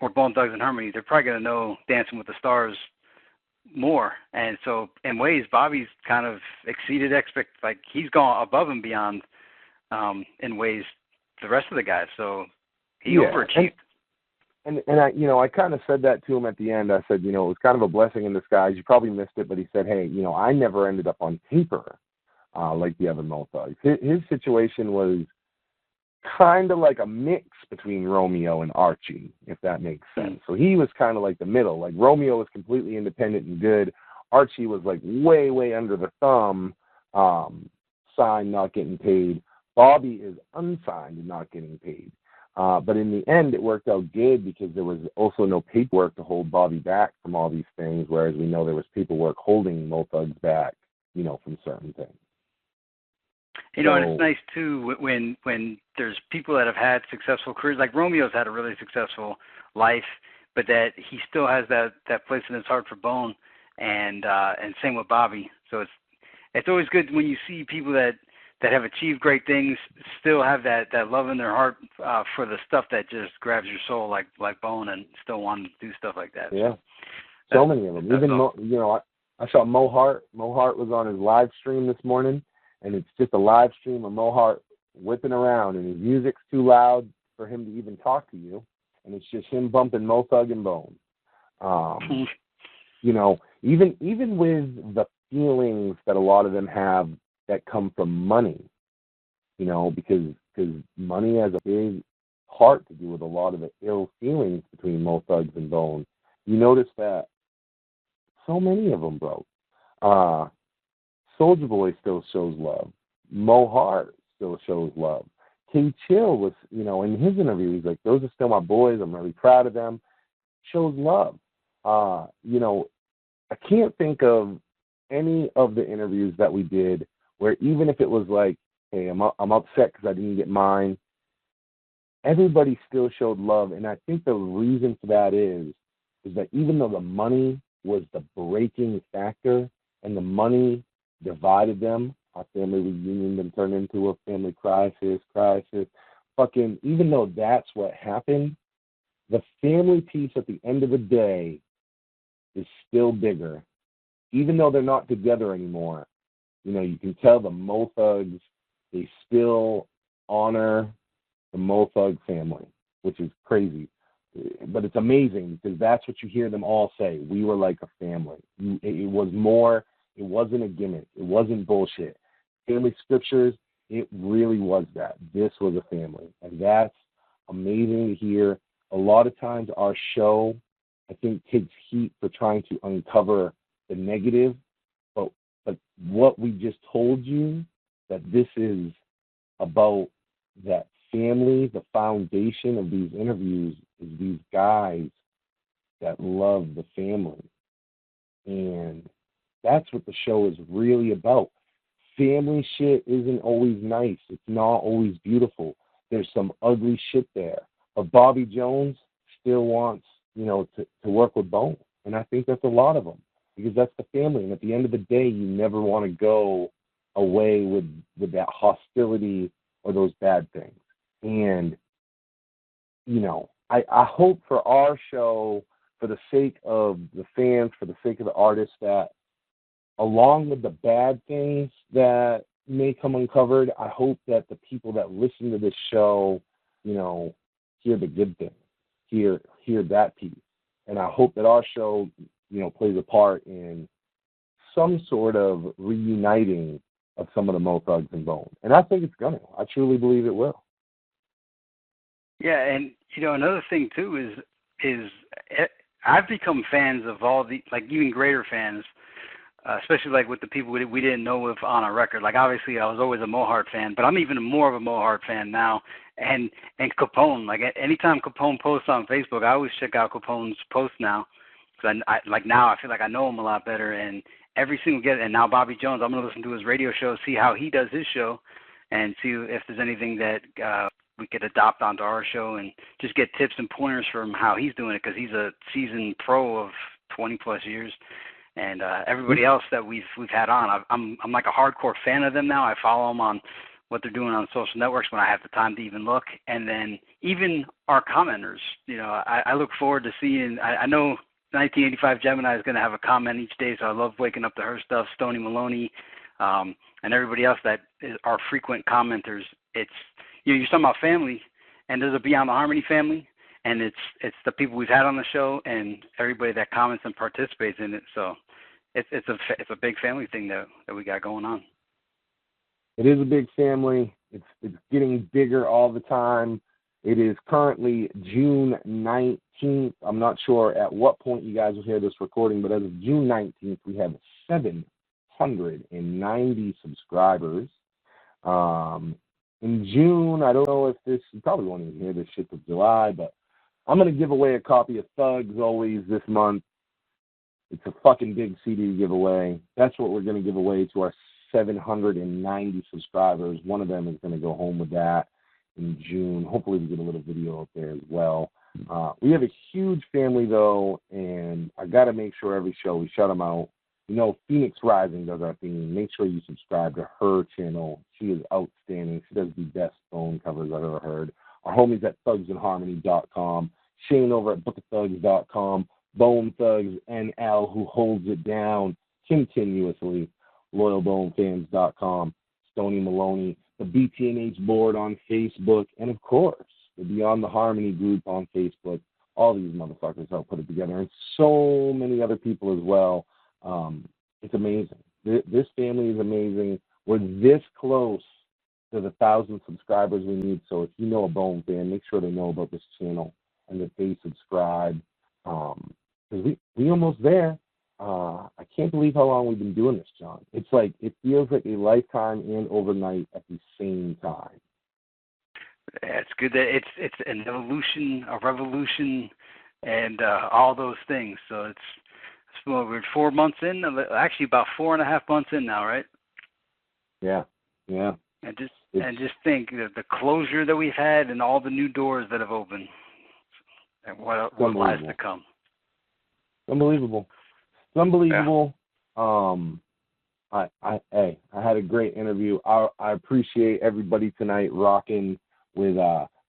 or Bone Thugs and Harmony. They're probably going to know Dancing with the Stars more. And so in ways, Bobby's kind of exceeded like he's gone above and beyond in ways the rest of the guys. So he overachieved. And I kind of said that to him at the end. I said, it was kind of a blessing in disguise. You probably missed it, but he said, hey, I never ended up on paper like the other Mo Thugs. His situation was kind of like a mix between Romeo and Archie, if that makes sense. So he was kind of like the middle. Like Romeo was completely independent and good. Archie was like way, way under the thumb, signed, not getting paid. Bobby is unsigned and not getting paid. But in the end, it worked out good because there was also no paperwork to hold Bobby back from all these things, whereas we know there was paperwork holding Mo Thugs back, from certain things. And it's nice, too, when there's people that have had successful careers. Like Romeo's had a really successful life, but that he still has that place in his heart for Bone, and same with Bobby. So it's always good when you see people that have achieved great things still have that love in their heart for the stuff that just grabs your soul, like Bone, and still wanting to do stuff like that. Yeah, so many of them. Even awesome. I saw Mo Hart. Mo Hart was on his live stream this morning, and it's just a live stream of Mo Hart whipping around, and his music's too loud for him to even talk to you, and it's just him bumping Mo Thug and Bone. Even with the feelings that a lot of them have that come from money, because money has a big part to do with a lot of the ill feelings between Mo Thugs and Bone. You notice that so many of them, bro. Soulja Boy still shows love. Mo Hart still shows love. K Chill was, in his interview, he's like, those are still my boys. I'm really proud of them. Shows love. I can't think of any of the interviews that we did where even if it was like, hey, I'm upset because I didn't get mine, everybody still showed love. And I think the reason for that is that even though the money was the breaking factor and the money divided them, our family reunion then turned into a family crisis. Fucking, even though that's what happened, the family piece at the end of the day is still bigger. Even though they're not together anymore, you can tell the Mo Thugs, they still honor the Mo Thug family, which is crazy. but it's amazing because that's what you hear them all say. We were like a family. It was more. It wasn't a gimmick. It wasn't bullshit. Family scriptures. It really was that. This was a family, and that's amazing to hear. A lot of times our show, I think, takes heat for trying to uncover the negative, but what we just told you, that this is about that family, the foundation of these interviews is these guys that love the family. And that's what the show is really about. Family shit isn't always nice. It's not always beautiful. There's some ugly shit there. But Bobby Jones still wants, to work with Bone. And I think that's a lot of them because that's the family. And at the end of the day, you never want to go away with that hostility or those bad things. And, I hope for our show, for the sake of the fans, for the sake of the artists, that along with the bad things that may come uncovered, I hope that the people that listen to this show, hear the good things, hear that piece. And I hope that our show, plays a part in some sort of reuniting of some of the Mo Thugs and Bone. And I think it's going to. I truly believe it will. Yeah, and, another thing, too, is I've become fans of all the, like, even greater fans, especially, like, with the people we didn't know of on our record. Like, obviously, I was always a Mohart fan, but I'm even more of a Mohart fan now. And Capone, like, anytime Capone posts on Facebook, I always check out Capone's posts now. Because now I feel like I know him a lot better. And every single and now Bobby Jones, I'm going to listen to his radio show, see how he does his show, and see if there's anything that we could adopt onto our show and just get tips and pointers from how he's doing it, because he's a seasoned pro of 20-plus years. And everybody else that we've had on, I'm like a hardcore fan of them now. I follow them on what they're doing on social networks when I have the time to even look. And then even our commenters, I look forward to seeing. I know 1985 Gemini is going to have a comment each day, so I love waking up to her stuff. Stoney Maloney, and everybody else that are frequent commenters. It's you're talking about family, and there's a Beyond the Harmony family. And it's the people we've had on the show and everybody that comments and participates in it. So it's a big family thing that we got going on. It is a big family. It's getting bigger all the time. It is currently June 19th. I'm not sure at what point you guys will hear this recording, but as of June 19th, we have 790 subscribers. In June, I don't know if you probably won't even hear this shit till July, but I'm going to give away a copy of Thugs always this month. It's a fucking big CD to give away. That's what we're going to give away to our 790 subscribers. One of them is going to go home with that in June. Hopefully we get a little video up there as well. We have a huge family, though, and I got to make sure every show we shout them out. Feenics Ryzin does our theme. Make sure you subscribe to her channel. She is outstanding. She does the best phone covers I've ever heard. Our homies at thugsandharmony.com. Shane over at bookofthugs.com. Bone Thugs NL, who holds it down continuously. LoyalBoneFans.com. Stoney Maloney. The BTNH board on Facebook. And, of course, the Beyond the Harmony group on Facebook. All these motherfuckers help put it together. And so many other people as well. It's amazing. This family is amazing. We're this close to the 1,000 subscribers we need. So if you know a Bone fan, make sure they know about this channel and that they subscribe. Because we almost there. I can't believe how long we've been doing this, John. It feels like a lifetime and overnight at the same time. Yeah, it's good that it's an evolution, a revolution, and all those things. So we're 4 months in, actually about 4.5 months in now, right? Yeah. And just think the closure that we've had and all the new doors that have opened, and what lies to come. Unbelievable. Yeah. I had a great interview. I appreciate everybody tonight rocking with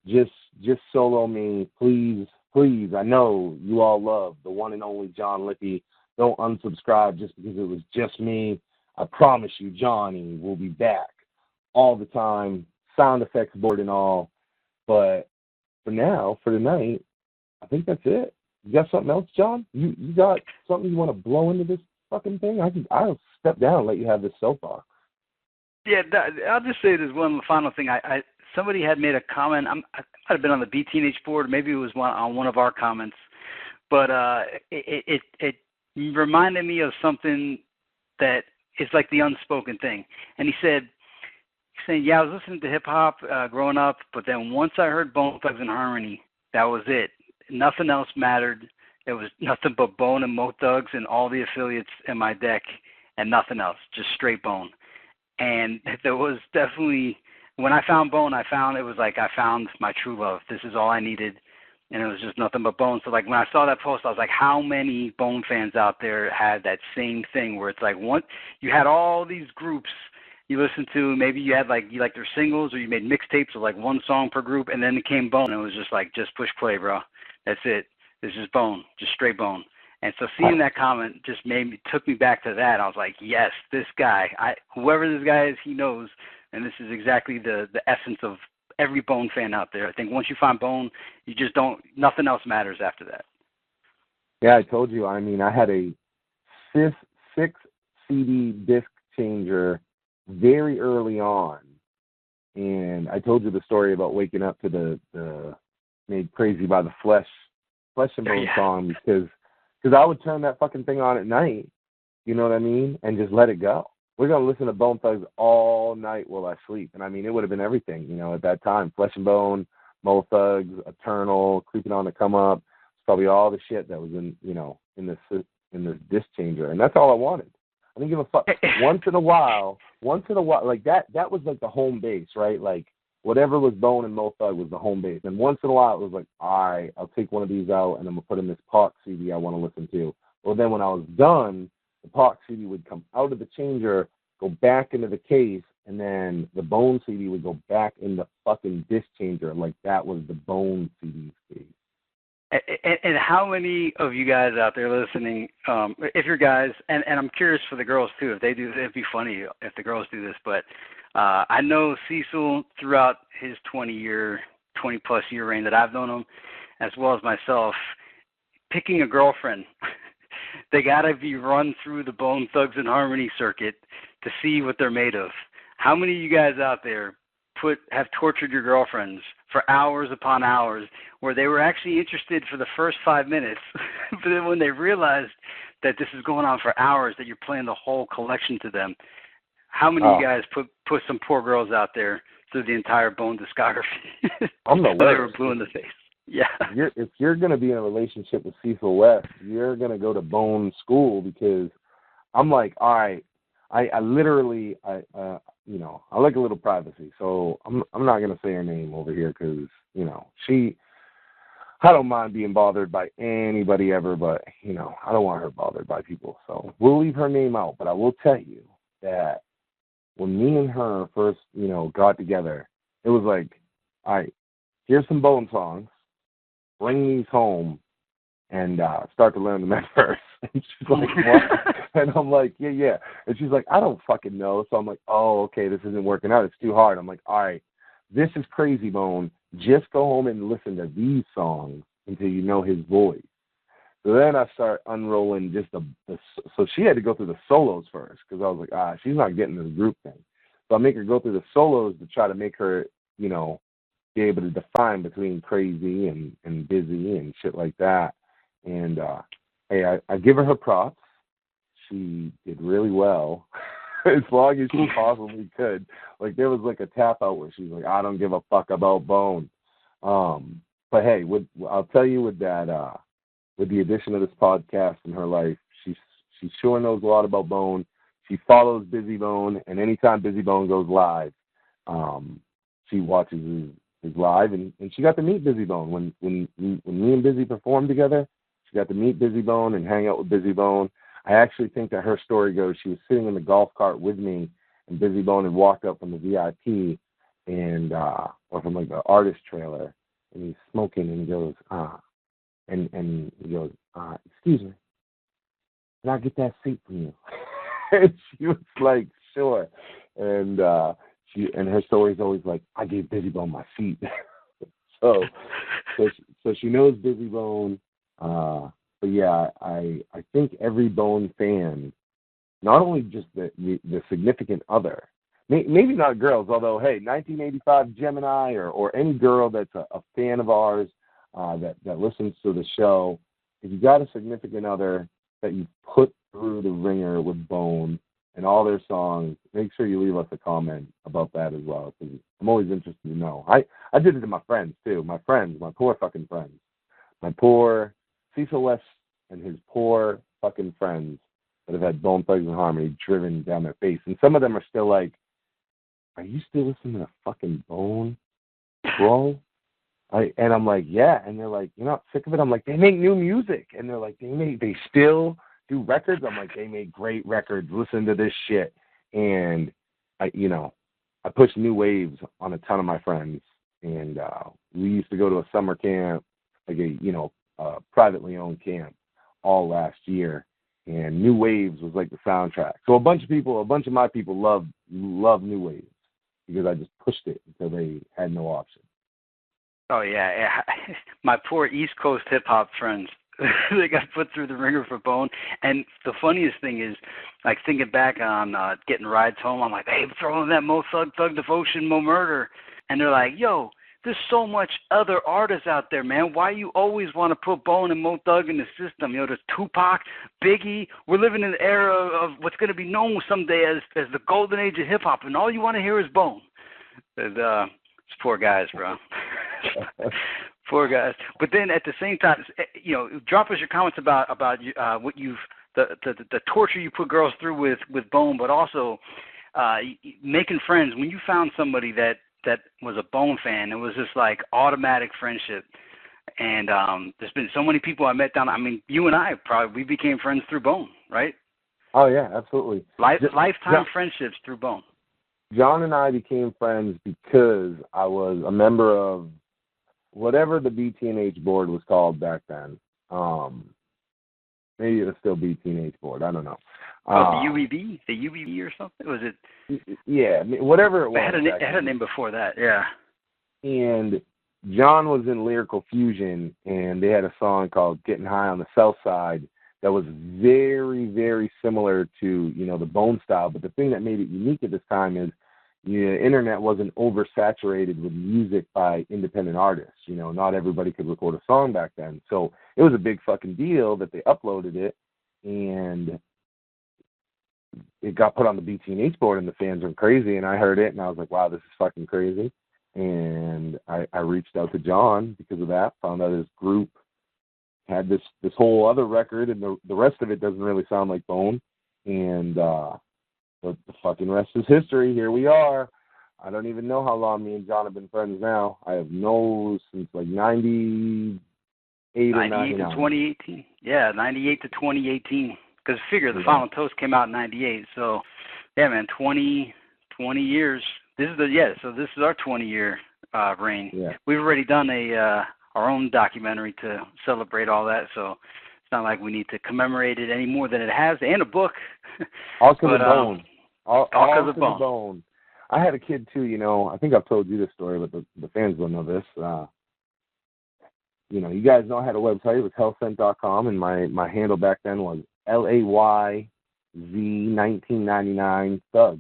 just solo me. Please. I know you all love the one and only John Lippy. Don't unsubscribe just because it was just me. I promise you, Johnny will be back all the time, sound effects board and all. But for tonight, I think that's it. You got something else, John? You got something you want to blow into this fucking thing? I'll step down and let you have this soapbox. Yeah, I'll just say there's one final thing. Somebody had made a comment. I might have been on the BTNH board. Maybe it was on one of our comments. But it reminded me of something that is like the unspoken thing. And he's saying, yeah, I was listening to hip-hop growing up, but then once I heard Bone Thugs-n-Harmony, that was it. Nothing else mattered. It was nothing but Bone and Mo Thugs and all the affiliates in my deck and nothing else, just straight Bone. And there was definitely, when I found Bone, I found my true love. This is all I needed, and it was just nothing but Bone. So, like, when I saw that post, I was like, how many Bone fans out there had that same thing where it's like, you had all these groups you listened to, maybe you had, like, their singles, or you made mixtapes of, like, one song per group, and then it came Bone, and it was just like, just push play, bro. That's it. This is Bone, just straight Bone. And so seeing that comment just took me back to that. I was like, yes, this guy, whoever this guy is, he knows. And this is exactly the essence of every Bone fan out there. I think once you find Bone, you just nothing else matters after that. Yeah, I told you. I mean, I had a 6 CD disc changer very early on. And I told you the story about waking up to the Made Crazy by the Flesh and Bone song because I would turn that fucking thing on at night, you know what I mean, and just let it go. We're going to listen to Bone Thugs all night while I sleep. And, I mean, it would have been everything, you know, at that time. Flesh and Bone, Mo Thugs, Eternal, Creeping on the Come Up. It's probably all the shit that was in this disc changer. And that's all I wanted. I didn't give a fuck. Once in a while, like that was like the home base, right? Like, whatever was Bone and Mo Thug was the home base. And once in a while, it was like, all right, I'll take one of these out, and I'm going to put in this Pac CD I want to listen to. Well, then when I was done, the Pac CD would come out of the changer, go back into the case, and then the Bone CD would go back in the fucking disc changer. Like, that was the Bone CD case. And how many of you guys out there listening, if you're guys, and I'm curious for the girls too, if they do, it'd be funny if the girls do this, but I know Cecil, throughout his 20-plus year reign that I've known him, as well as myself, picking a girlfriend, they got to be run through the Bone Thugs-n-Harmony circuit to see what they're made of. How many of you guys out there have tortured your girlfriends for hours upon hours, where they were actually interested for the first 5 minutes, but then when they realized that this is going on for hours, that you're playing the whole collection to them, how many of you guys put some poor girls out there through the entire Bone discography? I'm the worst. They were blue in the face. Yeah. If you're going to be in a relationship with Cecil West, you're going to go to Bone school, because I'm like, all right, I literally, I like a little privacy, so I'm not going to say her name over here because, you know, I don't mind being bothered by anybody ever, but, you know, I don't want her bothered by people, so we'll leave her name out. But I will tell you that when me and her first, you know, got together, it was like, all right, here's some Bone songs, bring these home, and start to learn them at first. And she's like, what? And I'm like, yeah. And she's like, I don't fucking know. So I'm like, oh, okay, this isn't working out. It's too hard. I'm like, all right, this is crazy, Bone. Just go home and listen to these songs until you know his voice. So then I start unrolling just so she had to go through the solos first, because I was like, she's not getting this group thing. So I make her go through the solos to try to make her, you know, be able to define between crazy and busy and shit like that. And, hey, I give her props. She did really well, as long as she possibly could. Like, there was like a tap out where she's like, I don't give a fuck about Bone. But hey, I'll tell you, with that, with the addition of this podcast in her life, she sure knows a lot about Bone. She follows Busy Bone, and anytime Busy Bone goes live, she watches his live, and she got to meet Busy Bone when me and Busy performed together. She got to meet Busy Bone and hang out with Busy Bone. I actually think that her story goes, she was sitting in the golf cart with me, and Busy Bone had walked up from the VIP and or from like the artist trailer, and he's smoking, and he goes, and he goes, excuse me, can I get that seat from you? And she was like, sure. And her story's always like, I gave Busy Bone my seat. so she knows Busy Bone. But yeah, I think every Bone fan, not only just the significant other, maybe not girls, although, hey, 1985 Gemini or any girl that's a fan of ours that listens to the show, if you got a significant other that you put through the ringer with Bone and all their songs, make sure you leave us a comment about that as well, because I'm always interested to know. I did it to my friends, too. My poor fucking friends. My poor Cecil West and his poor fucking friends that have had Bone Thugs and Harmony driven down their face. And some of them are still like, are you still listening to fucking Bone, bro? And I'm like, yeah. And they're like, you're not sick of it? I'm like, they make new music. And they're like, they still do records? I'm like, they make great records. Listen to this shit. And I pushed new waves on a ton of my friends. And we used to go to a summer camp, like a privately owned camp, all last year. And New Waves was like the soundtrack. So a bunch of my people love New Waves because I just pushed it until they had no option. Oh, yeah. My poor East Coast hip-hop friends, they got put through the ringer for Bone. And the funniest thing is, like, thinking back on getting rides home, I'm like, hey, throw in that Mo Thug, Thug Devotion, Mo Murder. And they're like, yo, there's so much other artists out there, man. Why you always want to put Bone and Mo Thug in the system? There's Tupac, Biggie. We're living in an era of what's going to be known someday as the golden age of hip-hop, and all you want to hear is Bone. And, it's poor guys, bro. Poor guys. But then at the same time, drop us your comments about what the torture you put girls through with Bone, but also making friends. When you found somebody that was a Bone fan, it was just like automatic friendship. And there's been so many people I met you and I we became friends through Bone, right? Oh yeah, absolutely. Lifetime friendships through Bone. John and I became friends because I was a member of whatever the BTNH board was called back then. Maybe it was still BTNH board. I don't know. The UBB or something? Was it? Yeah, whatever it was. It had a name before that, yeah. And John was in Lyrical Fusion, and they had a song called Getting High on the South Side that was very, very similar to, the Bone style. But the thing that made it unique at this time is the internet wasn't oversaturated with music by independent artists. Not everybody could record a song back then. So it was a big fucking deal that they uploaded it, and it got put on the BTNH board, and the fans went crazy, and I heard it, and I was like, wow, this is fucking crazy. And I reached out to John because of that, found out his group had this whole other record, and the rest of it doesn't really sound like Bone. And the fucking rest is history. Here we are. I don't even know how long me and John have been friends now. I have known since like 98 or 99. 98 to 2018. Yeah, 98 to 2018. Because figure the Final Toast came out in 98. So, yeah, man, 20 years. This is our 20-year reign. Yeah. We've already done our own documentary to celebrate all that, so it's not like we need to commemorate it any more than it has, and a book. All because of Bone. All because of Bone. I had a kid, too, I think I've told you this story, but the fans don't know this. You guys know I had a website. It was hellsent.com, and my handle back then was LAYZ1999 Thug.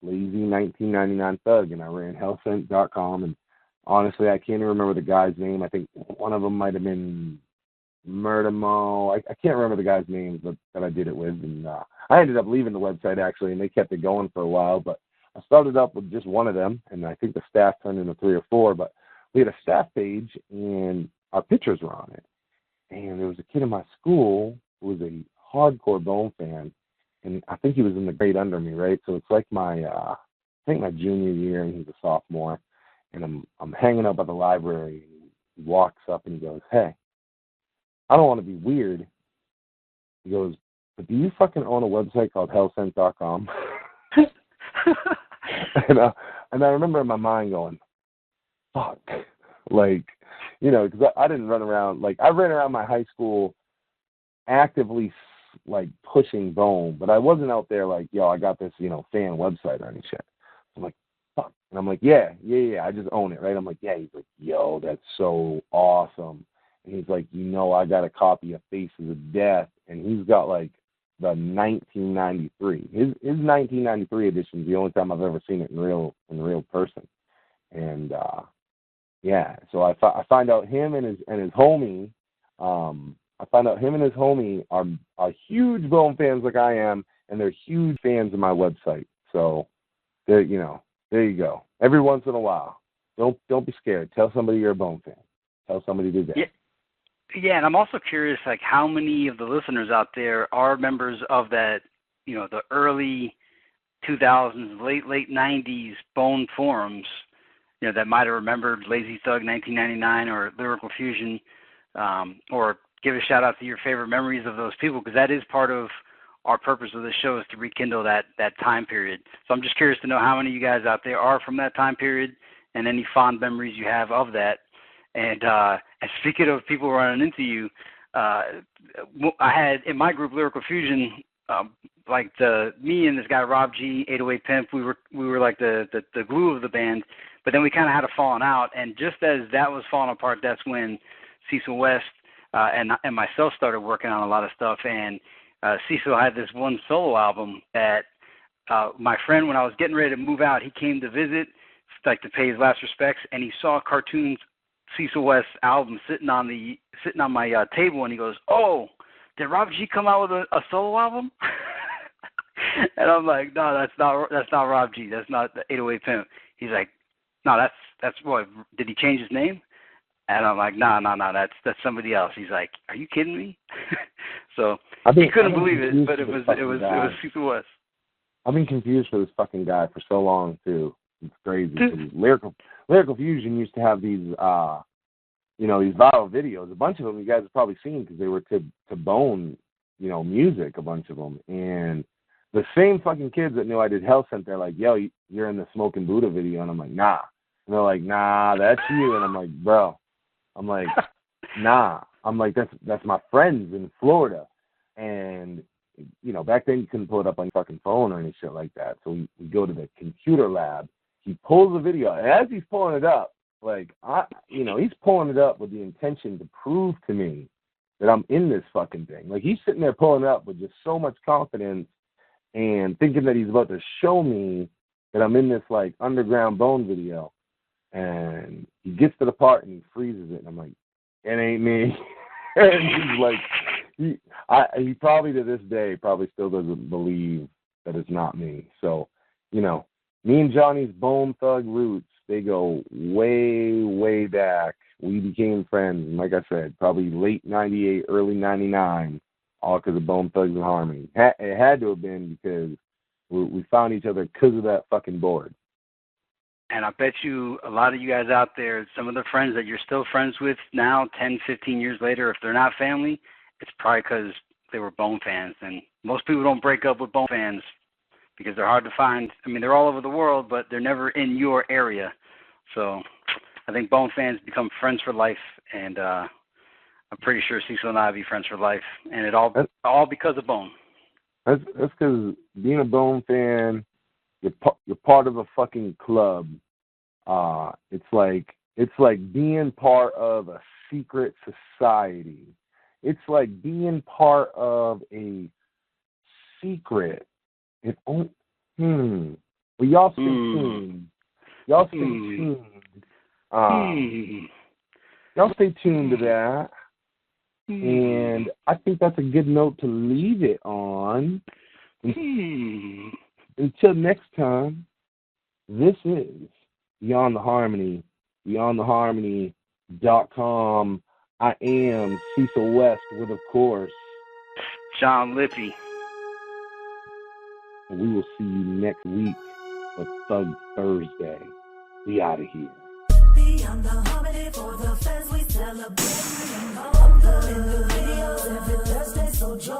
Lazy 1999 Thug, and I ran hellsent.com, and honestly, I can't even remember the guy's name. I think one of them might have been Murdermo. I can't remember the guy's name that I did it with, and I ended up leaving the website, actually, and they kept it going for a while, but I started up with just one of them, and I think the staff turned into 3 or 4, but we had a staff page, and our pictures were on it, and there was a kid in my school who was a hardcore Bone fan, and I think he was in the grade under me, right? So it's like my junior year, and he's a sophomore, and I'm hanging up at the library, and he walks up and he goes, hey, I don't want to be weird. He goes, but do you fucking own a website called hellsent.com? and I remember in my mind going, fuck. Because I didn't run around, I ran around my high school actively, pushing Bone, but I wasn't out there yo, I got this, fan website or any shit. I'm like, fuck. And I'm like, yeah, I just own it, right? I'm like, yeah. He's like, yo, that's so awesome. And he's like, I got a copy of Faces of Death, and he's got like the 1993. His 1993 edition is the only time I've ever seen it in real person. And yeah, so I find out him and his homie. I find out him and his homie are huge Bone fans like I am, and they're huge fans of my website. So there you go. Every once in a while, don't be scared. Tell somebody you're a Bone fan. Tell somebody to do that. Yeah, and I'm also curious, like, how many of the listeners out there are members of that, the early 2000s, late 90s Bone forums, that might have remembered Lazy Thug 1999 or Lyrical Fusion, or give a shout out to your favorite memories of those people, because that is part of our purpose of this show, is to rekindle that time period. So I'm just curious to know how many of you guys out there are from that time period, and any fond memories you have of that. And speaking of people running into you, I had in my group Lyrical Fusion, me and this guy Rob G, 808 Pimp, we were like the glue of the band. But then we kind of had a falling out, and just as that was falling apart, that's when Cecil West and myself started working on a lot of stuff. And Cecil had this one solo album that my friend, when I was getting ready to move out, he came to visit, like to pay his last respects, and he saw Cartoon's Cecil West album sitting on my table, and he goes, "Oh, did Rob G come out with a solo album?" And I'm like, "No, that's not Rob G. That's not the 808 Pimp." He's like, "No, that's what? Did he change his name?" And I'm like, "No, that's somebody else." He's like, "Are you kidding me?" So he couldn't believe it, but it was Cecil West. I've been confused for this fucking guy for so long too. It's crazy. Lyrical Fusion used to have these, these viral videos. A bunch of them you guys have probably seen because they were to Bone, music. A bunch of them, and the same fucking kids that knew I did Hell Sent, they're like, "Yo, you're in the Smoking Buddha video," and I'm like, "Nah." And they're like, "Nah, that's you," and I'm like, "Bro," I'm like, "Nah," I'm like, "That's my friends in Florida," and back then you couldn't pull it up on your fucking phone or any shit like that. So we go to the computer lab. He pulls the video, and as he's pulling it up, he's pulling it up with the intention to prove to me that I'm in this fucking thing. Like, he's sitting there pulling it up with just so much confidence and thinking that he's about to show me that I'm in this, like, underground Bone video. And he gets to the part and he freezes it, and I'm like, "It ain't me." And he's like, he probably to this day probably still doesn't believe that it's not me. So, me and Johnny's Bone Thug roots, they go way, way back. We became friends, and like I said, probably late 98, early 99, all because of Bone Thugs and Harmony. It had to have been because we found each other because of that fucking board. And I bet you a lot of you guys out there, some of the friends that you're still friends with now, 10, 15 years later, if they're not family, it's probably because they were Bone fans. And most people don't break up with Bone fans because they're hard to find. I mean, they're all over the world, but they're never in your area. So I think Bone fans become friends for life, and I'm pretty sure Cecil and I will be friends for life, and it all because of Bone. That's because being a Bone fan, you're part of a fucking club. It's like being part of a secret society. It's like being part of a secret. Well, y'all stay tuned. Y'all stay tuned. Y'all stay tuned to that. And I think that's a good note to leave it on. Until next time, this is Beyond the Harmony, beyondtheharmony.com. I am Cecil West with, of course, John Lippy. We will see you next week for Thug Thursday. We out of here. Beyond the harmony for the fans, we celebrate. Uploading the videos every Thursday, so join